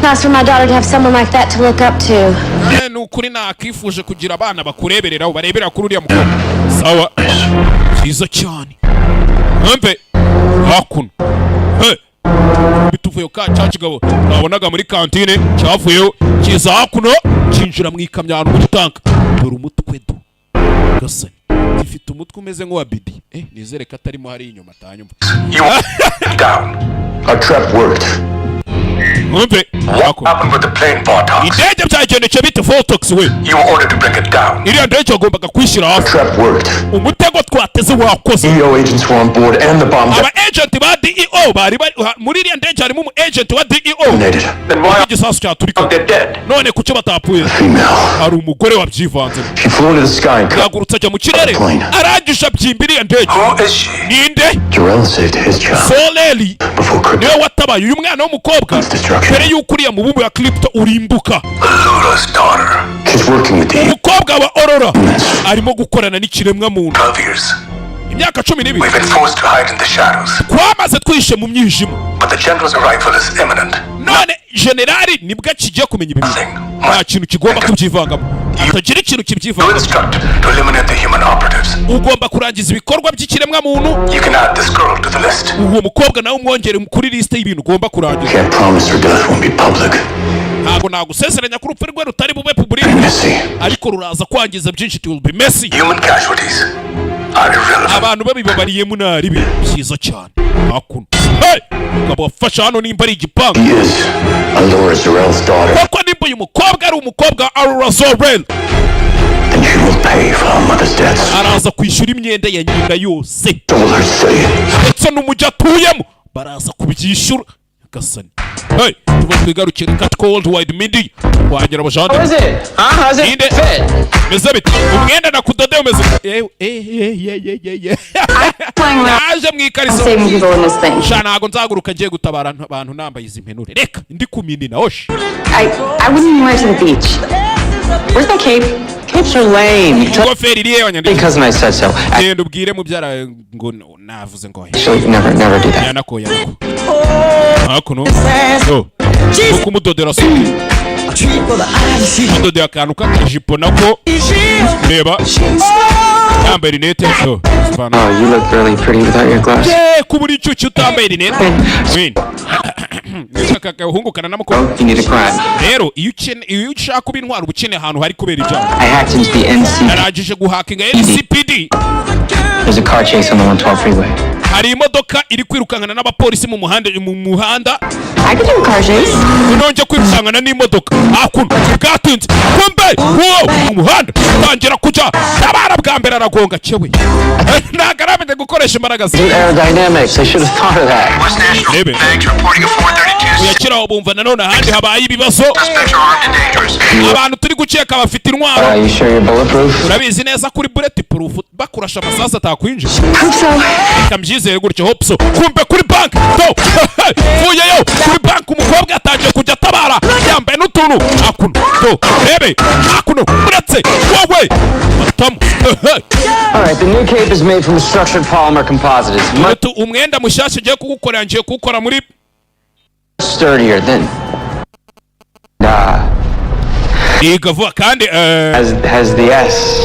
Nice for my daughter to have someone like that to look up to. Nukuri nakifuje kugira abana bakureberera barebera kuri uriya mukobwa. Sawa. Cyiza cyane. Mpe. Hakuno. Hey. Bituvuye ka cyacigabo. Nabonaga muri kantine cyavuyeyo kiza hakuno cinjira mu ikamyano mu gitanka. Dore umutwe do. Gasani. Ifite umutwe umeze nk'uwa bidi nizere ko atarimo hari inyuma atanyuma down. A trap worked. What happened with the plane, Bartok? Indege byagendekeye bite Voltox we? You were ordered to bring it down. Iriya ndege wagombaga kwishyira hafi. The trap worked. Umutego twateze wakoze. DEO agents were on board and the bomb. Aba agent ba DEO bari muri iriya ndege harimo umu agent wa DEO. Then why igisasu cyaturika? They're dead. None kuki batapfuye? Hari umugore wabyivanze. She flew into the sky. Yagurutse ajya mu kirere. Arangije abyimba iriya ndege. Who is she? Ninde? Jarrell saved his child. Solely. Niwe watabaye uyu mwana w'umukobwa. Mbere yuko uriya mubumbe ya Crypto urimbuka. Lula's daughter. She's working with the umukobwa wa Aurora arimo gukorana n'ikiremwa muntu. 12 years. Imyaka 12. We've been forced to hide in the shadows. Twamaze twishe mu mwijima. But the general's arrival is imminent. None generali nibwo kigiye kumenya ibintu. Nta kintu kigomba kubyivangamo. Atagira ikintu kibyivangamo. To eliminate the human operatives. Ugomba kurangiza ibikorwa by'ikiremwa muntu. You can add this girl to the list. Uwo mukobwa nawe umwongere kuri liste y'ibintu ugomba kurangiza. Can't promise her death won't be public. Ntago nagusezeranya ko urupfu rwe rutari bube public. Ariko ruraza kwangiza byinshi, it will be messy. Human casualties are irrelevant. Abantu babibabariye munari bi byiza cyane. Hakuno. Hey! Ukaba wafasha hano nimba ari igipangu. He is Aurora Zorel's daughter. Kuko nimba uyu mukobwa ari umukobwa Aurora Zorel. Then she will pay for her mother's debts. Araza kwishyura imyenda ya nyina yose. Told her say. Ndetse n'umujyi atuyemo baraza kubyishyura. Gasani. Hey, tuba twigarukira kat cold wide midi. Wanyura abajande. How is it? How's it fit? Mezabit. Umwenda nakudode umeze. Naje mwikariso. Shana ntago nzaguruka ngiye gutabara abantu nambaye izi mpenure. Reka ndi kuminina osh. I wouldn't wear to the beach. Where's the cape? Capes are lame. Because I said so. Ubwire mubyara ngo navuze ngo. She'll never do that. Yanako. Hakuno. So. Kumudodera so. Kumudodera akantu k'akajipo nako. Reba. Yambaye rinete so. Oh, you look really pretty without your glass. Kuburi cyucyo utambaye rinete. Win. Kakahungukana n'amukobwa. You need a crime. Rero iyo ushaka kuba intwara ubukene ahantu hari kubera ibyaha. I hacked into the NC. Narajije guhakinga NCPD. There's a car chase on the 112 freeway. Hari imodoka iri kwirukankana n'abapolisi mu muhanda. I could do a car chase. Unonje kwirukankana n'imodoka. Hakuno bwatinze. Kumbe umuhanda tangira kuja. Tabara bwa mbere aragonga cyewe. Nagaramenye gukoresha imbaraga ze. Aerodynamics. I should have thought of that. West National Bags reporting a 432. Uyakira bumva nanone ahandi habaye ibibazo. Suspects are armed and dangerous. Abantu turi guceka bafite intwaro. Are you sure you're bulletproof? Urabizi neza kuri bulletproof bakurasha amasasu atakwinjira. Hope so. Kambyizeye gutyo hope so. Kumbe kuri bank. To. Fuyeyo kuri bank umukobwa ataje kujya tabara. Yambaye n'utuntu. Hakuno. To. Rebe. Hakuno. Uretse. Wowe. Matamu. All right, the new cape is made from structured polymer composite. It's much umwenda mushasha giye kugukorera ngiye kukora muri sturdier than igavuga kandi has the S.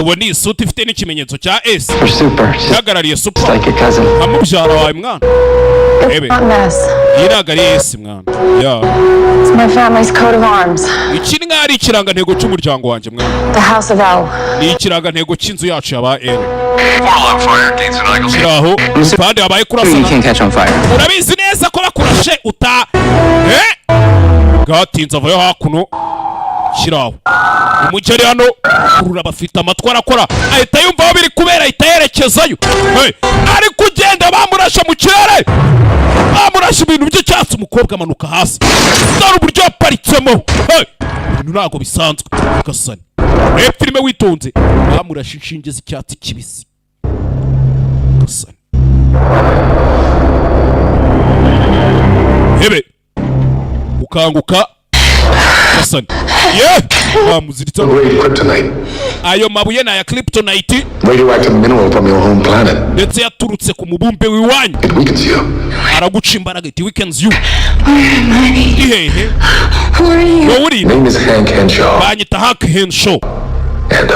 ubu ni suit ifite n'ikimenyetso cya S. For super. Hagarariye super. It's like your cousin. Amubyara wawe mwana. It's not mess. Iragari S mwana. Yeah. It's my family's coat of arms. Iki ni ari ikirangantego cy'umuryango wanjye mwana. The House of L. Ni ikirangantego cy'inzu yacu yaba L. Warlock fire, Gates and Eagles. Kiraho. Kandi abaye kurasana. You can't catch on fire. Urabizi neza ko bakurashe uta. Gatinze avayo hakuno. kiraho umugeri hano kurura bafite amatwi arakora ahita yumva aho biri kubera ahita yerekezayo ari kugenda bamurasha mu kirere bamurasha ibintu by'icyatsi umukobwa amanuka hasi dore uburyo yaparitsemo ibintu ntabwo bisanzwe gasani reba filime witonze bamurasha inshinge z'icyatsi kibisi gasani hebe ukanguka gasani bamuziritse ayo mabuye ni aya kryptonite ndetse yaturutse ku mubumbe w'iwanyu araguca imbaraga it weakens you ihehe wowe banyita Hank Henshaw And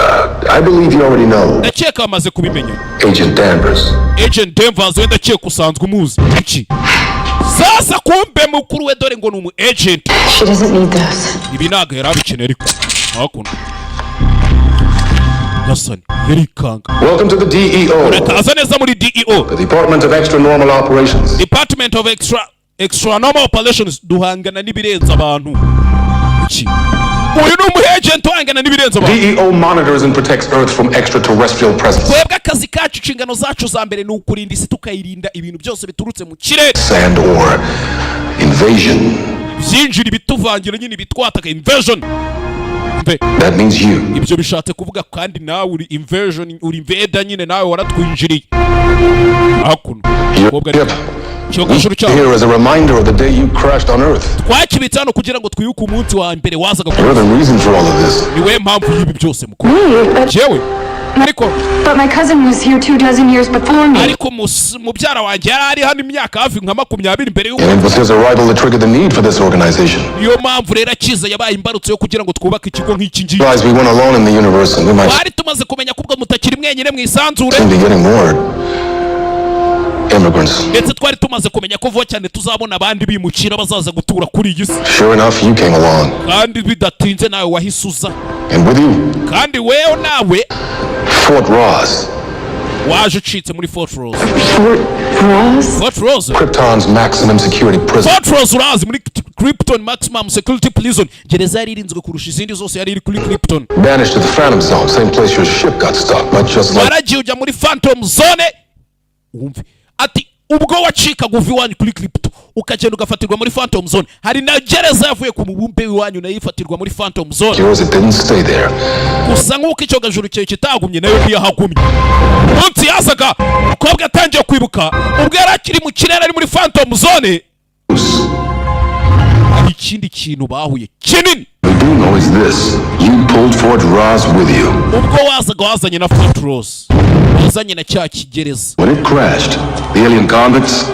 I believe you already know. Ndakeka amaze kubimenya. Agent Danvers. Agent Danvers wenda ndakeka usanzwe umuzi. Iki. Sasa kumbe mukuru we dore ngo numu agent. She doesn't need this. Ibi naga yarabikeneye ariko. Hakuna. Gasani, yerikanga. Welcome to the DEO. Urakaza neza muri DEO. The Department of Extra Normal Operations. Department of Extra Normal Operations duhangana n'ibirenza abantu. Iki. Uyu numu agent wangana n'ibirenza abantu. DEO monitors and protects Earth from extraterrestrial presence. Twebwe akazi kacu inshingano zacu za mbere ni ukurinda isi tukayirinda ibintu byose biturutse mu kirere. Sand or invasion. Byinjira bituvangira nyine bitwataka invasion. That means you. Ibyo bishatse kuvuga kandi nawe uri invasion uri invada nyine nawe waratwinjiriye. Hakuno. Here is a reminder of the day you crashed on Earth. Twakibitse hano kugira ngo twiyuke umunsi wa mbere wazaga You're the reason for all of this. Niwe mpamvu y'ibi byose mukuru. Jewe. But my cousin was here 2 years before me. Ariko mubyara wanjye yari hano imyaka hafi nka 20 imbere y'uko. And it was his arrival that triggered the need for this organization. Iyo mpamvu rero akiza yabaye imbarutso yo kugira ngo twubake ikigo nk'iki ngiki. We weren't alone in the universe and we might. Bari tumaze kumenya kubwo mutakiri mwenyine mwisanzure. Getting more immigrants. Ndetse twari tumaze kumenya ko vuba cyane tuzabona abandi bimukira bazaza gutura kuri iyi si. Sure enough, you came along. Kandi bidatinze nawe wahisuza. And with you. Kandi wewe nawe Fort Ross. Waje ucitse muri Fort Ross. Fort Ross? Krypton's maximum security prison. Fort Ross urazi muri Krypton maximum security prison. Gereza yari irinzwe kurusha izindi zose yari iri kuri Krypton. Banished to the Phantom Zone, same place your ship got stuck, but just like. Waragiye ujya muri Phantom Zone. Umve. Ati ubwo wacikaga uva iwanyu kuri Krypton ukagenda ugafatirwa muri Phantom Zone hari na gereza yavuye ku mubumbe w'iwanyu nayo ifatirwa muri Phantom Zone. Yours it didn't stay there. Gusa nk'uko icyo gajuru cyawe kitagumye nayo ntiyahagumye. Munsi yasaga umukobwa atangiye kwibuka ubwo yari akiri mu kirere ari muri Phantom Zone. Hari ikindi kintu bahuye kinini. We do know is this. You pulled Fort Ross with you. Ubwo wazaga wazanye na Fort Ross. Wazanye na cya kigereza. When it crashed, the alien convicts,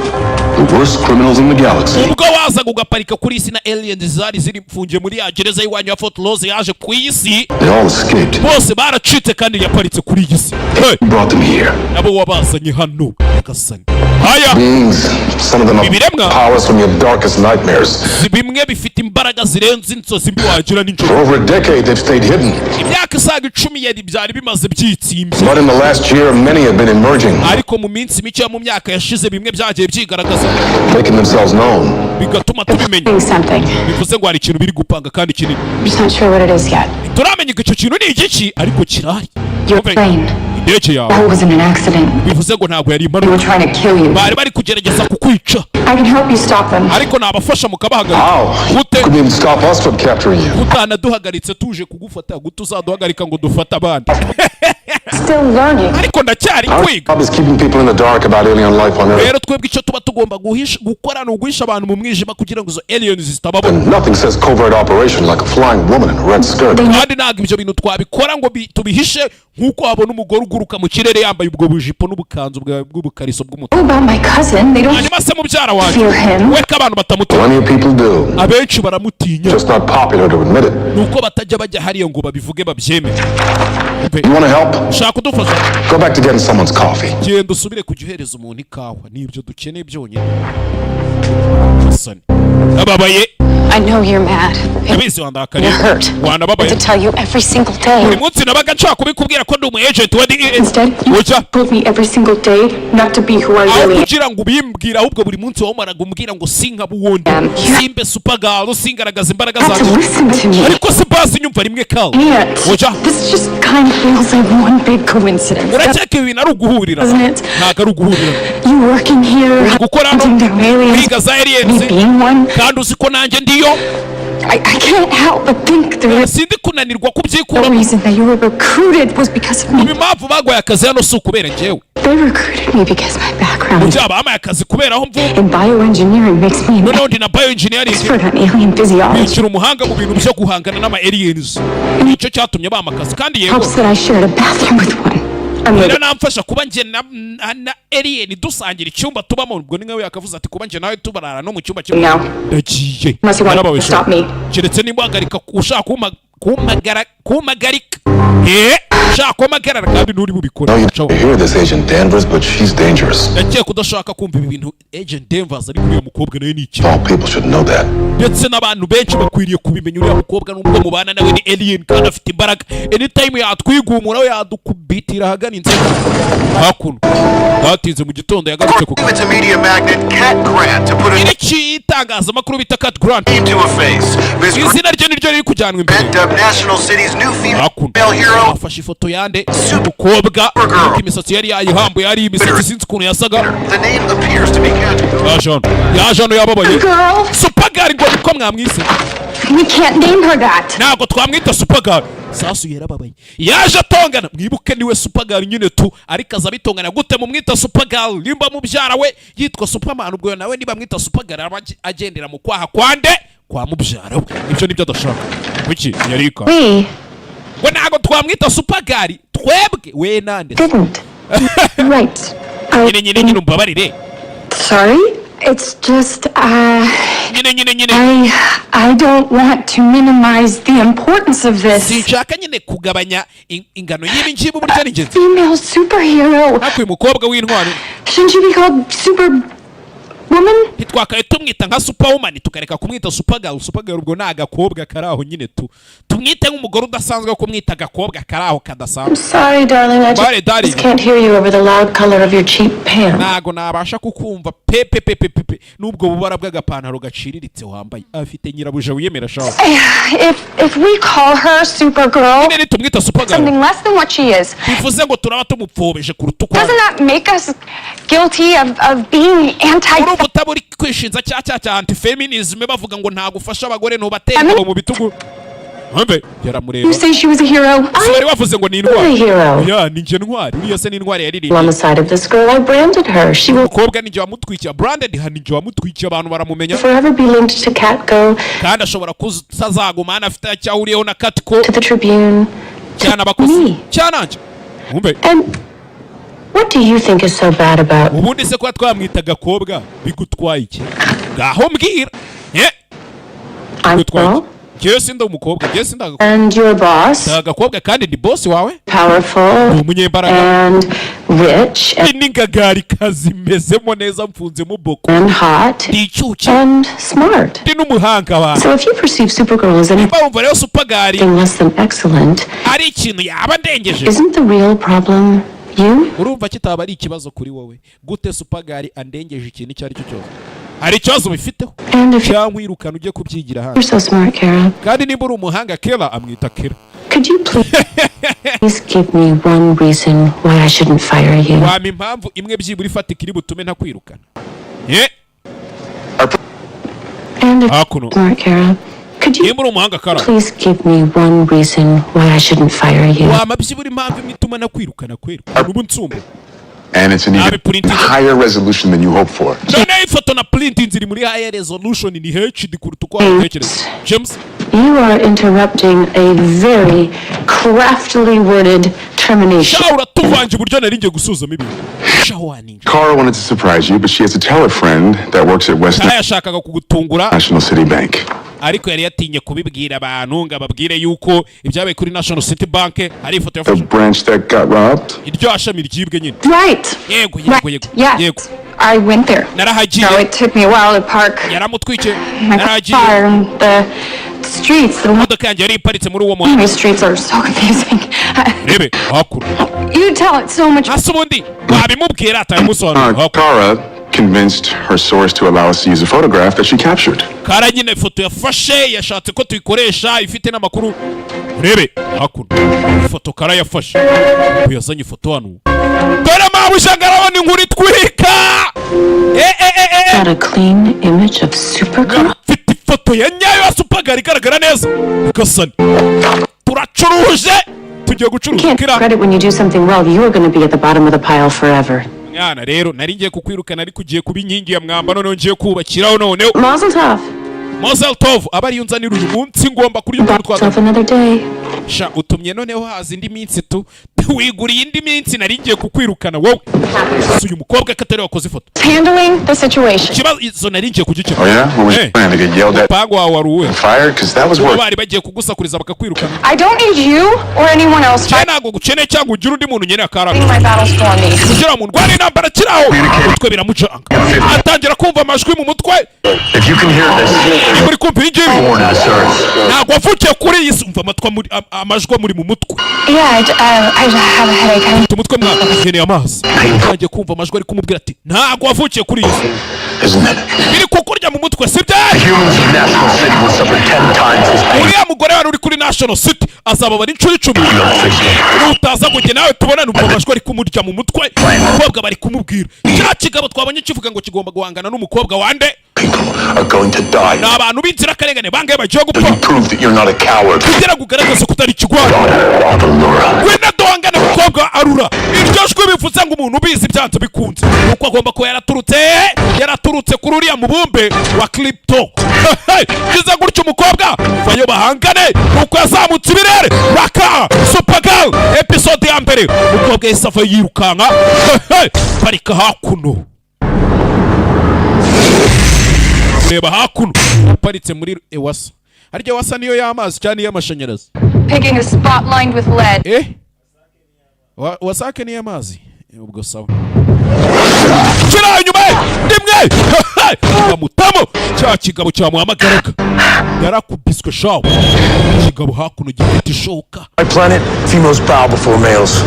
the worst criminals in the galaxy. Ubwo wazaga ugaparika kuri isi na aliens zari ziri mfungiye muri ya gereza y'iwanyu ya Fort Ross yaje ku isi. They all escaped. Bose baracitse kandi yaparitse kuri iyi si. You brought them here. Nabo wabazanye hano. Gasani. Haya. Beings, some of them have powers from your darkest nightmares. Bimwe bifite imbaraga zirenze inzozi mbi wagira n'injoro. For over a decade they've stayed hidden. Imyaka isaga 10 yari byari bimaze byitsimbye. But in the last year many have been emerging. Ariko mu minsi mike mu myaka yashize bimwe byagiye byigaragaza. Making themselves known. Bigatuma tubimenya. Bivuze ngo hari ikintu biri gupanga kandi kinini. I'm not sure what it is yet. Turamenya icyo kintu ni igiki ariko kirahari. Your plane. Indege yawe. That wasn't an accident. Bivuze ngo ntabwo yari impanuka. They were trying to kill you. Bari kugerageza kukwica. I can help you stop them. Ariko nabafasha mukabahagarika. Gute? Couldn't even stop us from capturing you. Utana duhagaritse tuje kugufata gutuzaduhagarika ngo dufata abandi. Still learning. Ariko ndacyari kwiga. Our job is keeping people in the dark about alien life on Earth. Rero twebwe icyo tuba tugomba gukora no guhisha abantu mu mwijima kugira ngo izo aliens zitababona. Nothing says covert operation like a flying woman in a red skirt. Kandi ntabwo ibyo bintu twabikora ngo tubihishe nkuko habona umugore uguruka mu kirere yambaye ubwo bujipo n'ubukanzu bw'ubukariso bw'umutuku. About my cousin, they don't. Hanyuma se mubyara wanjye. Weka abantu batamutinya. Plenty of people do. Abenshi baramutinya. Just not popular to admit it. Nuko batajya bajya hariya ngo babivuge babyemere. You want to help? Shaka kudufasha. Go back to getting someone's coffee. Genda usubire kugihereza umuntu ikawa. Nibyo dukeneye byonyine. Hasani. Ababaye. I know you're mad. You're hurt. I have to tell you every single day. Buri munsi sinabaga nshaka kubikubwira ko ndi umu agent wa DEG. Instead, you told me every single day not to be who I really am. kugira ngo ubimbwira ahubwo buri munsi wamaraga umbwira ngo sinka buwundi simbe supergirl singaragaza imbaraga zanjye ariko se basi nyumva rimwe kawo this just kind of feels like one big coincidence. Urakeka ibintu ari uguhurira ntabwo ari uguhurira you working here gukora kwiga za aliens kandi uzi ko nanjye ndiyo I can't help but think the reason that you were recruited was because of me. They recruited me because of my background. In bioengineering makes me an expert on alien physiology. Helps that I shared a bathroom with one. namfasha kuba nje na alien dusangira icyumba tubamo ubwo ni nkawe yakavuze ati kuba nje nawe tubarara no mu cyumba cyo ndagiye keretse nimbagarika ushaka kumagarika ushaka kumagarara kandi nturi bubikora hear this Agent Danvers, but she's dangerous. Nagiye kudashaka kumva ibi bintu Agent Danvers ari kuri uyu mukobwa nawe ni iki. All people should know that. Ndetse n'abantu benshi bakwiriye kubimenya uriya mukobwa n'ubwo mubana nawe ni alien kandi afite imbaraga anytime yatwigumura we yadukubitira hagana inzego hakuno batinze mu gitondo yagarutse ku iki itangazamakuru bita Cat Grant izina rye niryo riri kujyanwa imbere afashe ifoto yande umukobwa imisatsi yari yayihambuye yari imisatsi sinzi ukuntu yasaga yajano yababaye Supergirl ngo niko mwamwise we can't name her that ntabwo twamwita Supergirl sasu yarababaye yaje atongana mwibuke niwe Supergirl nyine tu ariko aza bitongana gute mu mwita Supergirl nimba mubyara we yitwa Superman ubwo nawe niba mwita Supergirl agendera mu kwaha kwande kwa mubyara we ibyo nibyo adashaka kuki yarika we ntabwo twamwita Supergirl twebwe we nande right nyine umbabarire sorry it's just I don't want to minimize the importance of this. Sinshaka nyine kugabanya ingano y'ibi ngibi buryo n'ingenzi. Female superhero. Nakwe mukobwa w'intwari. Shouldn't you be called Superwoman? Hitwakaye tumwita nka Superwoman tukareka kumwita Supergirl. Supergirl ubwo na agakobwa karaho nyine tu. Tumwite nk'umugore udasanzwe kumwita agakobwa karaho kadasanzwe. I'm sorry darling, I just can't hear you over the loud color of your cheap pants. Nago nabasha kukumva pepe nubwo bubara bw'agapantaro gaciriritse wambaye afite nyirabuja wiyemera shaho. If we call her Supergirl, nene tumwita Supergirl something less than what she is. Bivuze ngo turaba tumupfobeje kuruta uko. Doesn't that make us guilty of being utaburi kwishinza cya anti-feminism bavuga ngo nta gufasha abagore no bateka mu bitugu Hambe yaramureba. You say she was a hero? Bari bavuze ngo ni intwari. Ya ni nje ntwari. Uriya se ni intwari yaririmbye. On the side of this girl I branded her. She will kobwa ni nje wamutwikiye branded hani nje wamutwikiye abantu baramumenya. Forever be linked to Catco. Kandi ashobora kuzazagumana afite cyahuriyeho na Catco. To the Tribune. Cyana bakozi. Cyananje. Umbe. And what do you think is so bad about? Ubundi se kwa twamwitaga kobwa bigutwaye iki? Gaho mbwira. Yes, in the umukobwa. Yes, in the. And your boss. Agakobwa kandi ni boss wawe. Powerful. Umunyembaraga. And rich. Ningagari kazi mezemo neza mfunze mu boko. And hot. Dichuchi. And smart. Ndi numuhanga wa. So if you perceive Supergirl as anything less than excellent, ari ikintu yaba ndengeje. Isn't the real problem you? Urumva kitaba ari ikibazo kuri wowe. Gute Supergirl andengeje ikintu icyo ari cyo cyose. Hari cyazo bifiteho cyangwa irukana ujye kubyigira hano. You're so smart, Kara. Kandi niba uri umuhanga Kara amwita Kara. Could you please give me one reason why I shouldn't fire you? Wama impamvu imwe byibura ifatika iri butume ntakwirukana. Smart, Kara. Could you please give me one reason why I shouldn't fire you? Wama byibura impamvu imwe ituma nakwirukana kwera. Ubu nsumbe. And it's an even higher resolution than you hope for. James, you are interrupting a very craftily worded termination. Cara wanted to surprise you, but she has to tell a friend that works at West National City Bank. Ariko yari yatinye kubibwira abantu ngo ababwire yuko ibyabaye kuri National City Bank ari ifoto yafashe. The branch that got robbed. Iryo ashami ryibwe nyine. Right. Yego. Yes. I went there. Narahagiye. No, it took me a while to park. Yaramutwice. Narahagiye. streets. The imodoka yanjye yari iparitse muri uwo muhanda. Streets are so confusing. Rebe hakuno. You tell it so much. Asubundi babimubwira atamusobanura. Kara convinced her source to allow us to use a photograph that she captured. Kara nyine foto yafashe yashatse ko tuyikoresha ifite n'amakuru. Rebe hakuno. Foto Kara yafashe. Yazanye foto hano. Dore mabujangara ni nkuri twika. Got a clean image of Supergirl? Fite foto ya nyayo ya Supergirl igaragara neza. Gasani. Turacuruje. Tugiye gucuruza kira. Credit when you do something well, you are going to be at the bottom of the pile forever. Mwana rero nari ngiye kukwirukana ariko ugiye kuba inkingi ya mwamba none ngiye kubakiraho none. Mazel tov. Mazel tov abari yunzanira uyu munsi ngomba kuri uyu twatwa. Another day. Sha utumye noneho haza indi minsi tu. Wiguriye indi minsi nari ngiye kukwirukana wowe. Uyu mukobwa katari wakoze ifoto. Handling the situation. Kibazo izo nari ngiye kugikira. Oh yeah? What was your plan to get yelled at? Pagwa waruwe. Fired cuz that was what. Bari bagiye kugusakuriza bakakwirukana. I don't need you or anyone else. Cyana go gukeneye cyangwa ugira undi muntu nyene akara. My battles for me. Kugira umuntu rwari nambara kiraho. Utwe biramucanga. Atangira kumva amajwi mu mutwe. If you can hear this, muri kumva injiri. Nagwa vuke kuri iyi umva amatwa muri amajwi muri mu mutwe. Yeah, I have a headache. Umutwe mwakeneye amazi. Ngiye kumva amajwi ari kumubwira ati nagwa vuke kuri iyi. Biri kukurya mu mutwe sibyo? Uriya mugore wari uri kuri National City azaba bari incuri 10. Utaza kujye nawe tubona numva amajwi ari kumurya mu mutwe. Umukobwa bari kumubwira. Cya kigabo twabonye kivuga ngo kigomba guhangana n'umukobwa wande. are going to die. N'abantu b'inzira karengane bangaye bagiye gupfa. You prove that you're not a coward. Kugira kugaragaza kutari ikigwari. Wenda duhangane mukobwa arura. Iryo jwi bivuze ngo umuntu ubizi byanze bikunze. Uko agomba ko yaraturutse kuri uriya mubumbe wa Clipto. Kiza gutyo umukobwa vayo bahangane uko yazamutse ibirere. Raka Supergirl episode ya mbere. Umukobwa yisava yirukanka. Parika hakuno. Reba hakuno aparitse muri Ewasa. Harya Ewasa niyo y'amazi cyane y'amashanyarazi. Picking a spot lined with lead. Wasake ni y'amazi. Ubwo sawa. Kira inyuma ndimwe. Amutamo cya kigabo cya muhamagaraga. Yarakubiswe shawo. Kigabo hakuno gifite ishoka. My planet, females bow before males.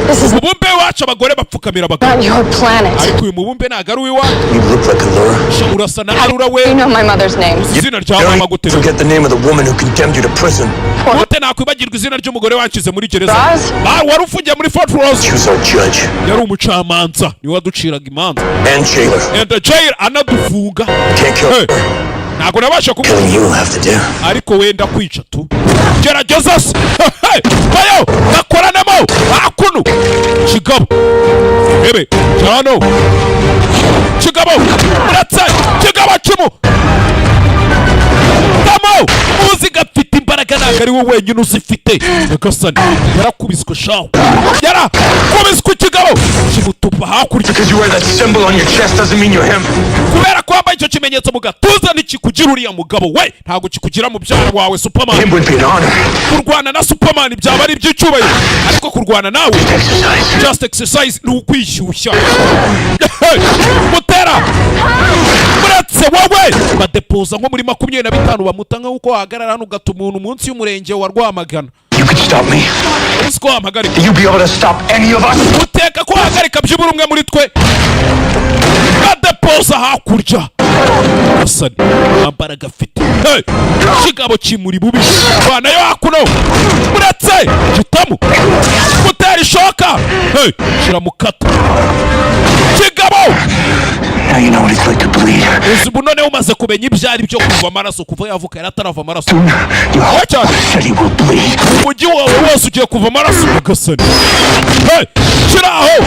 This is mubumbe wacu abagore bapfukamira abagabo. Not your planet. Ariko uyu mubumbe nagaruwe wa. You look like Allura. Urasa na Allura we. You know my mother's name. Izina rya mama gute. Forget the name of the woman who condemned you to prison. Gute nakwibagirwa izina ry'umugore wancize muri gereza. Wari ufungiye muri Fort Ross. She was our judge. Yari umucamanza niwe waduciraga imanza. And jailer. And the jailer anadufunga. Can't kill her. Ntabwo nabasha kuba. Killing you will have to do. Ariko wenda kwica tu. Gerageza se. Bayo nakoranamo. Hakuno. Kigabo. Bebe. Jano. Kigabo. Muratsa. Kigabo kimu. Tamo. Muziga mfite imbaraga ntabwo ari wowe wenyine uzifite. Nyagasani. Yarakubiswe shawo. Yarakubiswe kigabo. Kimutupa hakurya. Because you wear that symbol on your chest doesn't mean you're him. Kubera ko wambaye icyo kimenyetso mu gatuza ntikikugira uriya mugabo we ntabwo kikugira mu byara wawe Superman. Him would be an honor. Kurwana na Superman byaba ari iby'icyubahiro ariko kurwana nawe just exercise ni ukwishyushya. Mutera muratse wowe badepoza nko muri 25 bamuta nk'uko wahagarara hano ugata umuntu munsi y'umurenge wa Rwamagana. You could stop me. Usko wahagarika. You be able to stop any of us. Uteka ko wahagarika byibura umwe muri twe. Badepoza hakurya. Asani ambaraga afite. Kigabo kimuri bubi. Bana yo hakuno. Muratse gitamo. Mutera ishoka. Shira mukata. Kigabo. Now you know what it's like to bleed. Uzibu none umaze kumenya ibyari byo kuva amaraso kuva yavuka yaratarava amaraso. Your said he will bleed. Umugi wawe wose ugiye kuva amaraso ugasani. Shira aho.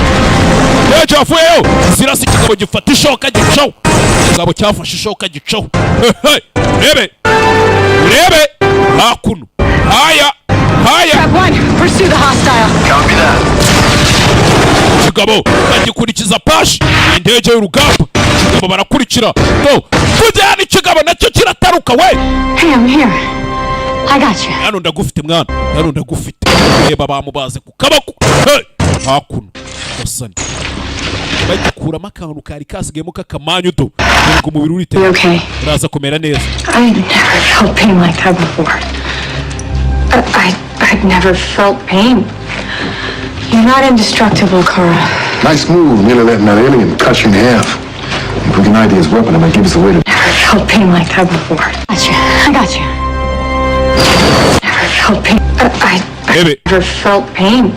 Yeje afuyeyo. Zirasi kigabo gifata ishoka gicaho. Kigabo cyafashe ishoka gicaho. Rebe. Hakuno. Haya. Grab one. Pursue the hostile. Copy that. Kigabo bagikurikiza pashi indege y'urugamba. Kigabo barakurikira. Kujya ni kigabo nacyo kirataruka we. Hey, I'm here. I got you. Hano ndagufite mwana. Hano ndagufite. Reba bamubaze ku kabako. Hakuno. Gasani. bagikuramo akantu kari kasigayemo k'akamanyu do ngo umubiri urite uraza kumera neza. I never felt pain like that before. I'd never felt pain. You're not indestructible, Kara. Nice move, nearly letting that alien cut you in half. If we can ID his weapon, it might give us a way to... Never felt pain like that before. I got you. Never felt pain. I never felt pain.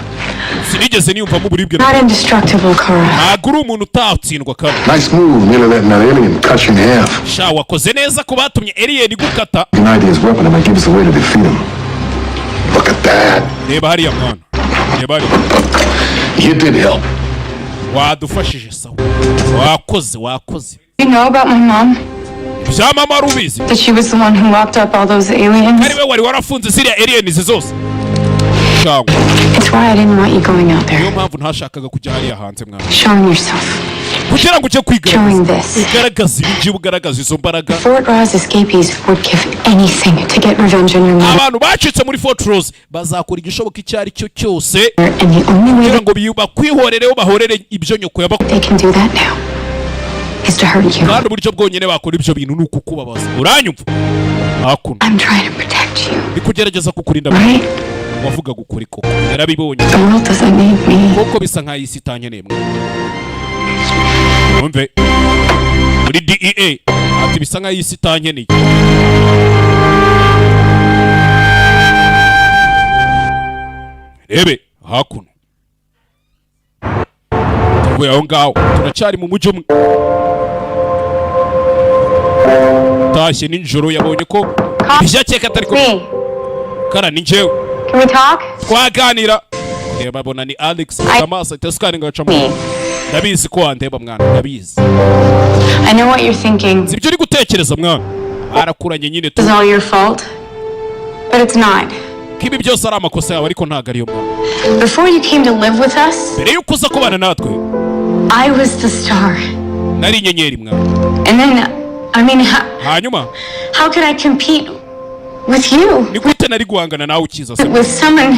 Sinigeze niyumva mu buribwe. Not indestructible, Kara. Aguru umuntu utatsindwa Kara. Nice move, nearly letting that alien cut you in half. Sha wakoze neza ko batumye alien gukata. If we can ID his weapon, it might give us a way to defeat him. Look at that. Reba hariya mwana. Reba hariya. You did help. Wadufashije sawa. Wakoze. You know about my mom? Bya mama rubizi. That she was the one who locked up all those aliens? Ariwe wari warafunze ziriya aliens zose. Shangwa. It's why I didn't want you going out there. Niyo mpamvu ntashakaga kujya hariya hanze mwana. Showing yourself. Kugira ngo uje kwigaragaza. Ugaragaza ibyo ugaragaza izo mbaraga. Fort Ross escapees would give anything to get revenge on your mother. Abantu bacitse muri Fort Ross bazakora igishoboka icyari cyo cyose. And the only way ngo bakwihorereho bahorere ibyo nyoko yabakoze. They can do that now. Is to hurt you. Kandi uburyo bwonyene bakora ibyo bintu nuko kubabaza. Uranyumva? Hakuno. I'm trying to protect you. Bikugerageza kukurinda. Right? Wavuga gukora koko. Yarabibonye. The world doesn't need me. Koko bisa nk'ayisi itanye mwe. Umve. Muri DEA ati bisa nk'ayisi itanye ni. Rebe hakuno. Tuvuye aho ngaho turacyari mu mujyo. Tashye ninjoro yabonye ko bijyakeka atari ko Kara ni njyewe. Can we talk? Twaganira. Reba bona ni Alex Kamasa tesukani ngacamo. Ndabizi ko wandeba mwana ndabizi. I know what you're thinking. Sibyo uri gutekereza mwana. Barakuranye nyine tu. It's all your fault. But it's not. Kibi byose ari amakosa yawe ariko ntago ari yo mwana. Before you came to live with us, mbere yuko uza kubana natwe, I was the star. Nari inyenyeri mwana. And then hanyuma how could I compete with you? Ni gute nari guhangana nawe ukiza se? With someone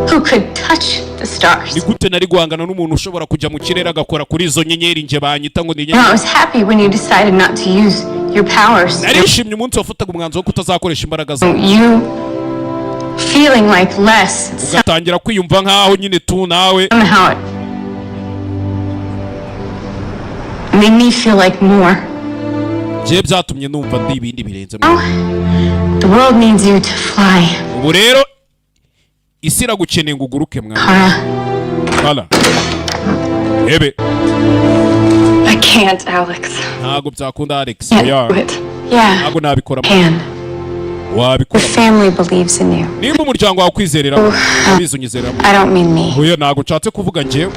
who could touch the stars. Ni gute nari guhangana n'umuntu ushobora kujya mu kirere agakora kuri izo nyenyeri nje banyita ngo ni I was happy when you decided not to use your powers. Narishimye umunsi wafataga umwanzuro wo kutazakoresha imbaraga zawe. You feeling like less. Ugatangira kwiyumva nkaho nyine tu nawe. Made me feel like more. Je byatumye numva ndi ibindi birenze. The world needs you to fly. Ubu rero isi iragukeneye ngo uguruke mwana. Hala. Ebe. I can't, Alex. Ntago byakunda Alex. Yeah. Ntago nabikora. Your family believes in you. Nimba umuryango wawe kwizerera, bizunyizera. I don't mean me. Oya ntago nshatse kuvuga njyewe.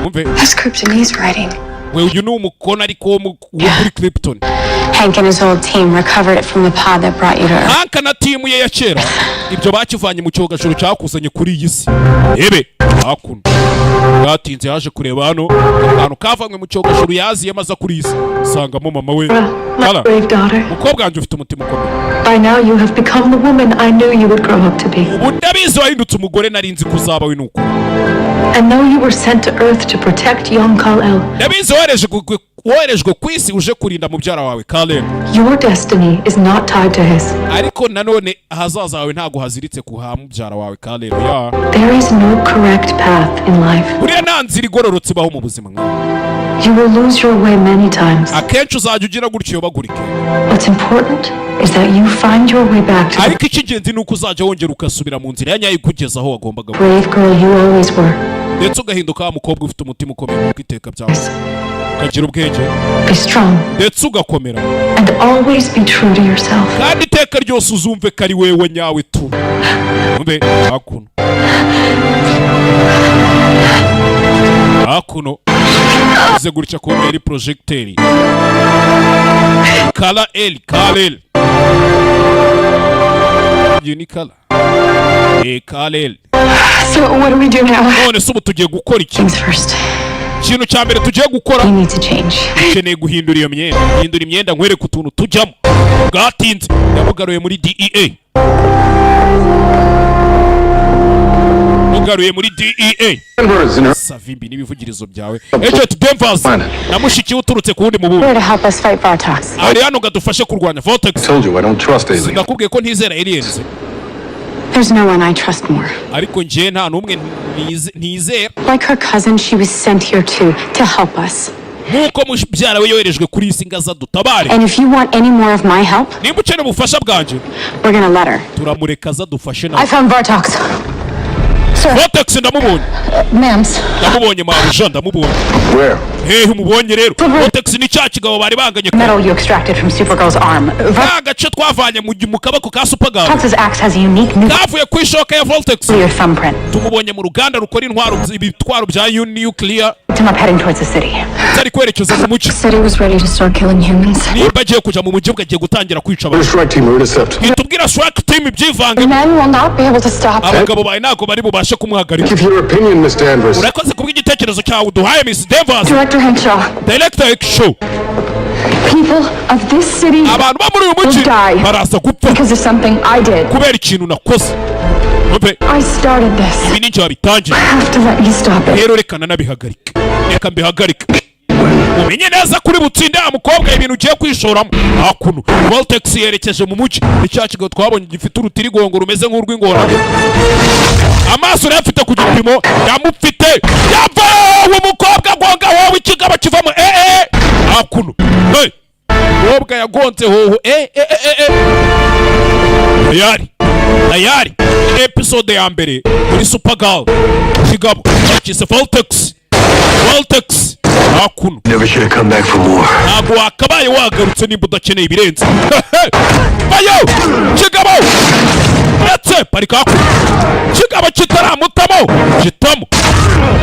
Umve. That's Kryptonese writing. We uyu n'umukono ariko wo muri Krypton. Hank and his old team recovered it from the pod that brought you to Earth. Hank na timu ye ya kera ibyo bakivanye mu cyogajuru cyakuzanye kuri iyi si. Ebe hakuno. Batinze yaje kureba hano abantu kavanywe mu cyogajuru yaziye maza kuri iyi si. Sangamo mama we. Hala. Mukobwa wanjye ufite umutima ukomeye. By now you have become the woman I knew you would grow up to be. Ubu ndabizi wahindutse umugore narinzi kuzaba we nuko. And though you were sent to Earth to protect young Kal-El, ndabizi woherejwe ku isi uje kurinda mubyara wawe Kal-El. Your destiny is not tied to his. Ariko nanone ahazaza hawe ntago haziritse ku ha mubyara wawe Kal-El. Ya. There is no correct path in life. Buriya nta nzira igororotse baho mu buzima mwana. You will lose your way many times. Akenshi uzajya ugira gutyo bagurike. What's important is that you find your way back to ariko icy'ingenzi ni uko uzajya wongera ukasubira mu nzira yanyaye kugeza aho wagombaga. Brave girl you always were. Ndetse ugahinduka umukobwa ufite umutima ukomeye kuko iteka byawe. Ukagira ubwenge. Be strong. Ndetse ugakomera. And always be true to yourself. Kandi iteka ryose uzumve ko ari wewe nyawe tu. Umbe hakuno. Hakuno. Uze gutya ko ari projecteri. Kal-El. Unikala. Kal-El. So what do we do now? None se ubu tugiye gukora iki? Things first. Ikintu cya mbere tugiye gukora. We need to change. Ukeneye guhindura iyo myenda. Guhindura imyenda nkwereke utuntu tujyamo. Bwatinze. Yamugaruye muri DEA. ngaruye muri DEA Savimbi n'ibivugirizo byawe Agent Denvers namushiki uturutse ku wundi mu bubu ari hano gadufashe kurwanya Vortex ndakubwiye ko ntizera aliens. There's no one I trust more. Ariko nje nta numwe ntizera. Like her cousin, she was sent here to help us. Nuko mubyara we yoherejwe kuri isi ngaza dutabare. And if you want any more of my help, nimba ukeneye ubufasha bwanje, we're gonna let her. Turamureka za dufashe nawe. I found Vartox. Vortex ndamubonye. Mams. Ndamubonye Marusha ndamubonye. Where? Umubonye rero. Vortex ni cya kigabo bari banganye ko. Metal you extracted from Supergirl's arm. Agace twavanye mu kabako ka Supergirl. Vortex's axe has a unique new. Kavuye ku ishoka ya Vortex. Your thumbprint. Tumubonye mu ruganda rukora ibitwaro bya nuclear. I'm heading towards the city. Tari kwerekeza mu muci. The city was ready to start killing humans. Nimba agiye kuja mu mujyi bwagiye gutangira kwica abantu. Itubwira strike team ibyivange. The men will not be able to stop. Abagabo bawe nako bari bubashe kumuhagarika. Give your opinion, Miss Danvers. Urakoze kubwira igitekerezo cyawe duhaye Miss Danvers. Director Henshaw. Director Henshaw. People of this city abantu ba muri uyu mujyi baraza gupfa because of something I did. Kubera ikintu nakoze. I started this. Ibi ninjye wabitangiye. I have to let you stop it. Rero reka nabihagarika. Reka mbihagarika. Umenye neza kuri butsinde amukobwa ibintu ugiye kwishoramo. Hakuno Vortex yerekeje mu mujyi. Icyakigo twabonye gifite urutirigongo rumeze nk'urw'ingorane. Amaso yafite ku gipimo yamufite. Yava umukobwa gonga wowe ikigaba kivamo. Hakuno. Hey. Mukobwa yagonze hoho. Ayari. Episode ya mbere muri Supergirl. Kigabo cyise Vortex. Hakuno. Never should have come back for more. Ntabwo wakabaye wagarutse nimba udakeneye ibirenze. Bayo! Kigabo! Uretse parika hakuno. Kigabo kitaramutamo. Kitamo.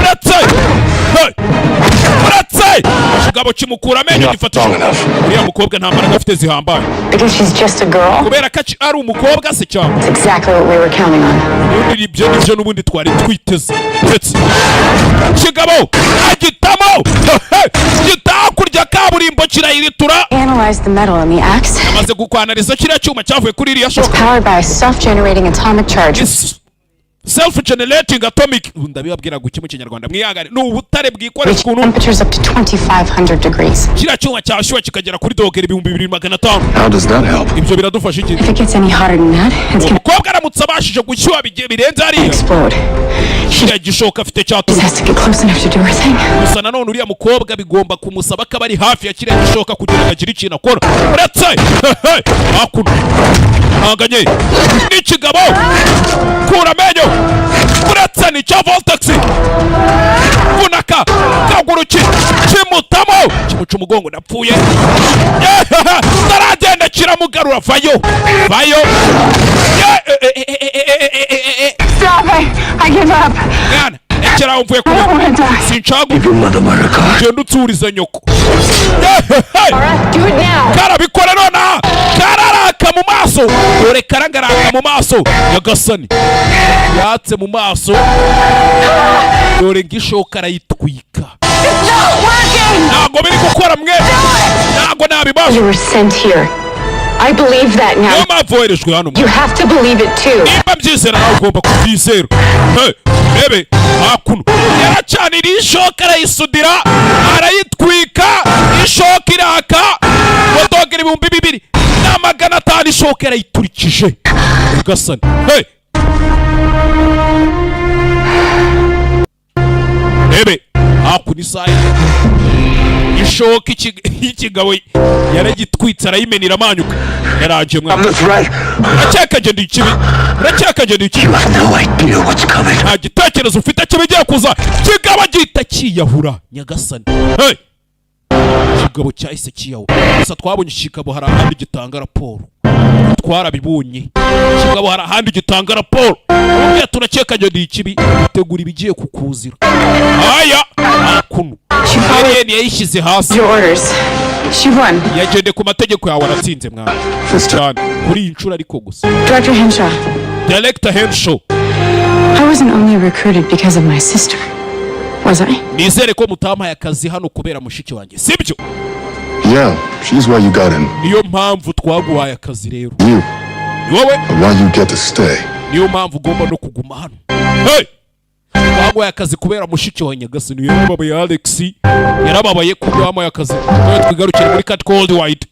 Uretse! Kigabo kimukura amenyo gifata. Uriya mukobwa nta mbaraga afite zihambaye. Because she's just a girl. Kubera ko ari umukobwa se cyangwa. That's exactly what we were counting on. Ibyo n'ubundi twari twiteze. Kigabo! Agitamo! Gitakurya kaburimbo kirayiritura. Analyze the metal in the axe. Amaze gukwanariza kiriya cyuma cyavuye kuri iriya shoka. It's powered by a self-generating atomic charge. Self-generating atomic. Ndabibabwira guki mu Kinyarwanda mwihangane. Ni ubutare bwikoreshwa ukuntu. Temperatures up to 2500 degrees. Kiriya cyuma cyashyuha kikagera kuri dogere 2500. How does that help? Ibyo biradufasha iki? If it gets any hotter than that, it's gonna umukobwa aramutse abashije gushyuha birenze hariya. Explode. Kiriya gishoka afite cyatuma. Has to get close enough to do her thing. Gusa nanone uriya mukobwa bigomba kumusaba ko ari hafi ya kiriya gishoka kugira ngo agire ikintu akora. Uretse hakuno. Hanganye. Ni kigabo. Kura amenyo. Uretse ni cya Vortex. Funaka. Kaguruki. Kimutamo. Kimuca umugongo napfuye. Taragenda kiramugarura. Vayo. Stop it. I give up. Mwana. Ekera umvuye kuri. Sinchagu. Genda utsurize nyoko. Do it now. Karabikora nona. Kararaka mu maso. Dore karagaraka mu maso. Yagasani. Yatse mu maso. Dore ngishoka arayitwika. Ntabwo biri gukora mwe. Ntabwo nabibaje. You were sent here. I believe that now. You have to believe it too. Nimba mbyizera nawe ugomba kubyizera. Bebe hakuno. Yaracanira ishoka arayisudira. Arayitwika. Ishoka iraka. Wadogera 2250 ishoka arayiturikije. Ugasana. Bebe hakuno isayi. Ishoka ikigabo yaragitwitse arayimenira amanyuka. Yaraje mwana. Uracakaje ndi ikibi. You have no idea what's coming. Nta gitekerezo ufite kibigiye kuza. Kigabo gihita kiyahura. Nyagasani. Kigabo cyahise kiyahura. Gusa twabonye kigabo hari ahandi gitanga raporo. Twarabibonye. Kigabo hari ahandi gitanga raporo. Ubwo turakekaje ndi ikibi. Tegura ibigiye kukuzira. Aya. Hakuno. Alien yayishyize hasi. Your orders. She won. Yagende ku mategeko yawe aratsinze mwana. Cyane. Kuri inshuro ariko gusa. Director Henshaw. Director Henshaw. I wasn't only recruited because of my sister. Was I? Nizere ko mutampaye akazi hano kubera mushiki wanjye. Sibyo? Yeah, she's why you got in. Niyo mpamvu twaguhaye akazi rero. You. Ni wowe? Why you get to stay. Niyo mpamvu ugomba no kuguma hano. wamuhaye akazi kubera mushiki wa Nyagasani yarababaye Alex yarababaye kubyo wamuhaye akazi twigarukire muri Cat Cold White.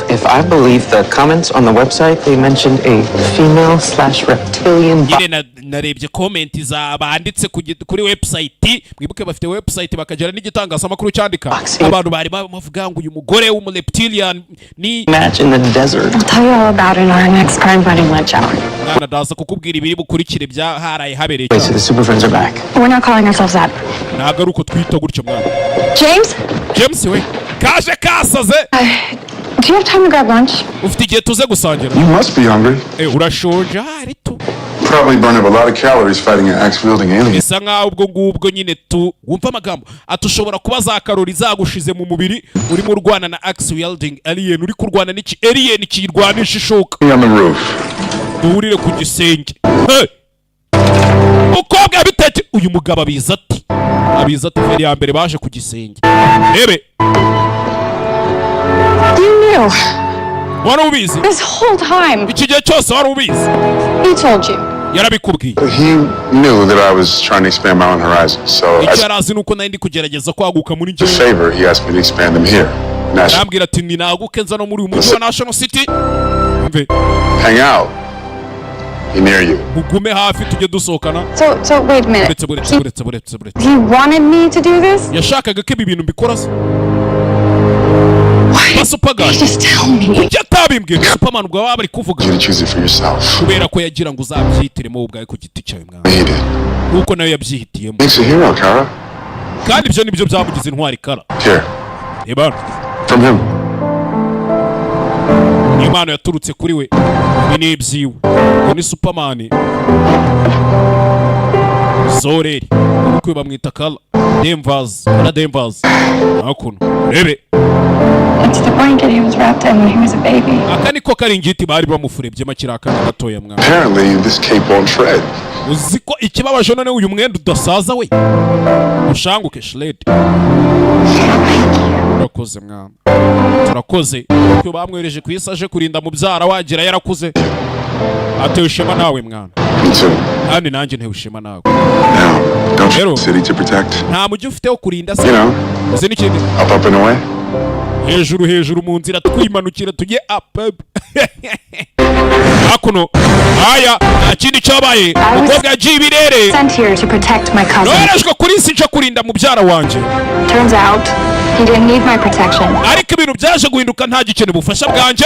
If I believe the comments on the website, they mentioned a female/reptilian. Nyine narebye comment zabanditse kuri website, mwibuke bafite website bakagera n'igitangazamakuru cyandika abantu bari bavuga ngo uyu mugore w'umureptilian ni match in the desert. I'll tell you all about it in our next crime fighting lunch hour. Nana daza kukubwira ibiri bukurikire bya haraye habereye. Wait, so the super friends are back. We're not calling ourselves that. Nagaruko twita gutyo mwana. James, we kaje kasaze. Do you have time to grab lunch? Ufite igihe tuze gusangira. You must be hungry. Urashonje arito. Probably burn up a lot of calories fighting an axe-wielding alien. Bisa nkaho ubwo ngubwo nyine wumva amagambo atushobora kuba za karori zagushize mu mubiri urimo urwana na axe-wielding alien, uri kurwana n'iki alien kirwanisha ishoka. On the roof. Duhurire ku gisenge. Ukobwa bitete uyu mugabo abiza ati feri ya mbere baje ku gisenge. Rebe. You knew. Wari ubizi? This whole time. Iki gihe cyose wari ubizi? He told you. Yarabikubwiye. He knew that I was trying to expand my own horizons, so icyo arazi nuko nari ndi kugerageza kwaguka muri njye. favor he asked me to expand them here. Nambwira ati ninaguke nza no muri uyu mujyi wa National City. Mve. Hang out. He near you. Mugume hafi tujye dusohokana. So wait a minute. He wanted me to do this? Yashakaga ko ibi bintu mbikora se. Just tell me. Ujya tabimbwe Superman ubwo baba bari kuvuga. You choose it for yourself. Kubera ko yagira ngo uzabyihitiremo ubwawe ku giti cyawe mwana. Nuko nawe yabyihitiyemo. Makes a hero, Kara. Kandi ibyo nibyo byamugize intwari Kara. Here. Eba. From him. Imana yaturutse kuri we. Ni ibyiwe. Ni Superman. Zoreri. Uko bamwita Kala. Denvaz. Hakuno. Rebe. It's the blanket he was wrapped in when he was a baby. Akani ko karingiti bari bamufurebye makiraka gatoya mwana. Apparently this cape won't shred. Uziko ikibabaje none uyu mwenda udasaza we. Ushanguke shred. Turakoze mwana. Turakoze. Cyo bamwereje kwisaje kurinda mubyara wagira yarakuze. Atewe ishema nawe mwana. Me too. Kandi nanjye ntewe ishema nawe. Now, don't you have a city to protect? Nta mujyi ufite wo kurinda se. You know. Uzi n'ikindi? Up and away. Hejuru mu nzira twimanukira tujye up. Hakuno. Aya, akindi cyabaye. Umukobwa y'ibirere. Sent here to protect my cousin. Norejwe kuri isi nje kurinda mubyara wanje. Turns out he didn't need my protection. Ariko ibintu byaje guhinduka nta gikene bufasha bwanje.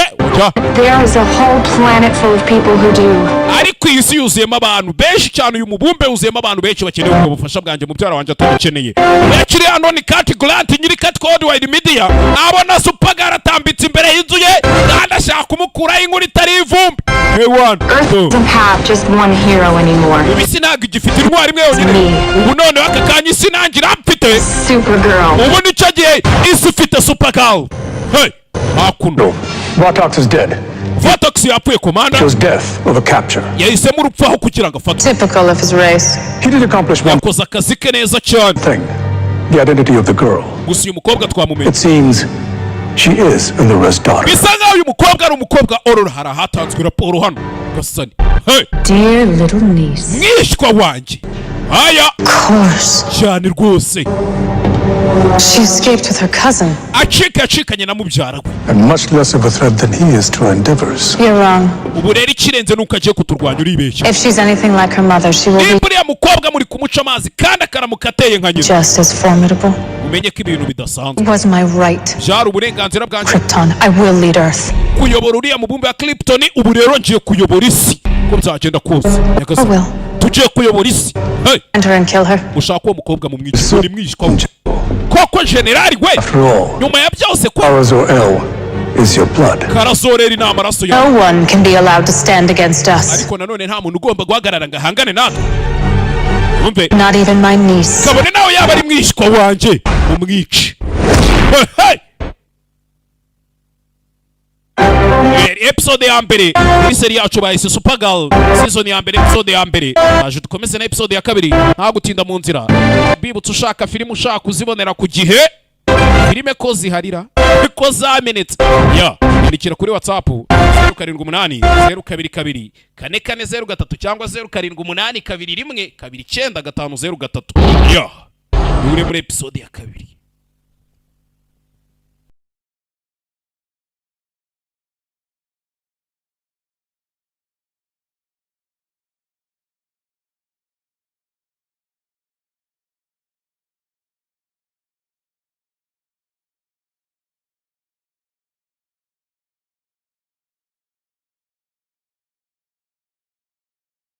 There is a whole planet full of people who do. Ariko isi yuzuyemo abantu benshi cyane, uyu mubumbe yuzuyemo abantu benshi bakeneye ubwo bufasha bwanje mubyara wanje atabikeneye. Yakiri hano ni Cat Grant nyiri Cat Code Wide Media. Abona Supagara atambitse imbere y'inzu ye kandi ashaka kumukura inkuru itari ivumbi. Earth doesn't have just one hero anymore. Ibisi ntabwo igifite intwari imwe yonyine. Ubu none aka kanya isi nangira mfite Supergirl. ubu nicyo gihe isi ifite Supergirl. Hey, hakuno. Votox is dead. Votox yapfuye komanda. Chose death over capture. Yahisemo urupfu aho kugira ngo afate. Typical of his race. He did accomplish one Yakoze akazi ke neza cyane. thing. The identity of the girl. Gusa uyu mukobwa twamumenye. It seems she is Allura's daughter. Bisa nkaho uyu mukobwa ari umukobwa Aurora. Harahatanzwe raporo hano Gasani. Hey, Dear little niece. mwishwa wanjye. Aya. Of course. Cyane rwose. She escaped with her cousin. Acikanye na mubyara we. And much less of a threat than he is to our endeavors. You're wrong. Ubu rero ikirenze nuko agiye kuturwanya uribeshya. If she's anything like her mother, she will be Niba uriya mukobwa muri kumuca amazi kandi akaramuka ateye nka nyina. just as formidable. Umenye ko ibintu bidasanzwe. It was my right. Byari uburenganzira bwanjye Krypton, I will lead Earth. kuyobora uriya mubumbe wa Krypton. Ubu rero ngiye kuyobora isi ko byagenda kose. I will. Tugiye kuyobora isi. Hey, Enter and kill her. ushaka uwo mukobwa mu mwigisho ni mwishwa we. Koko generali we. After all, Nyuma ya byose ko Kara Zor-El is your blood. Karazoreri ni amaraso yawe. No one can be allowed to stand against us. Ariko nanone nta muntu ugomba guhagarara ngo ahangane natwe. Umve. Not even my niece. Kabone nawe yaba ari mwishwa wanjye umwici. Hey, episode ya mbere muri seri yacu bahise Supergirl season ya mbere episode ya mbere. Aje dukomeze na episode ya kabiri nta gutinda mu nzira. Bibutse ushaka filime ushaka kuzibonera ku gihe, filime ko ziharira ko zamenetse ya nyandikira kuri WhatsApp 0788 022 cyangwa 0788 221 29503. Yo uri muri episode ya kabiri.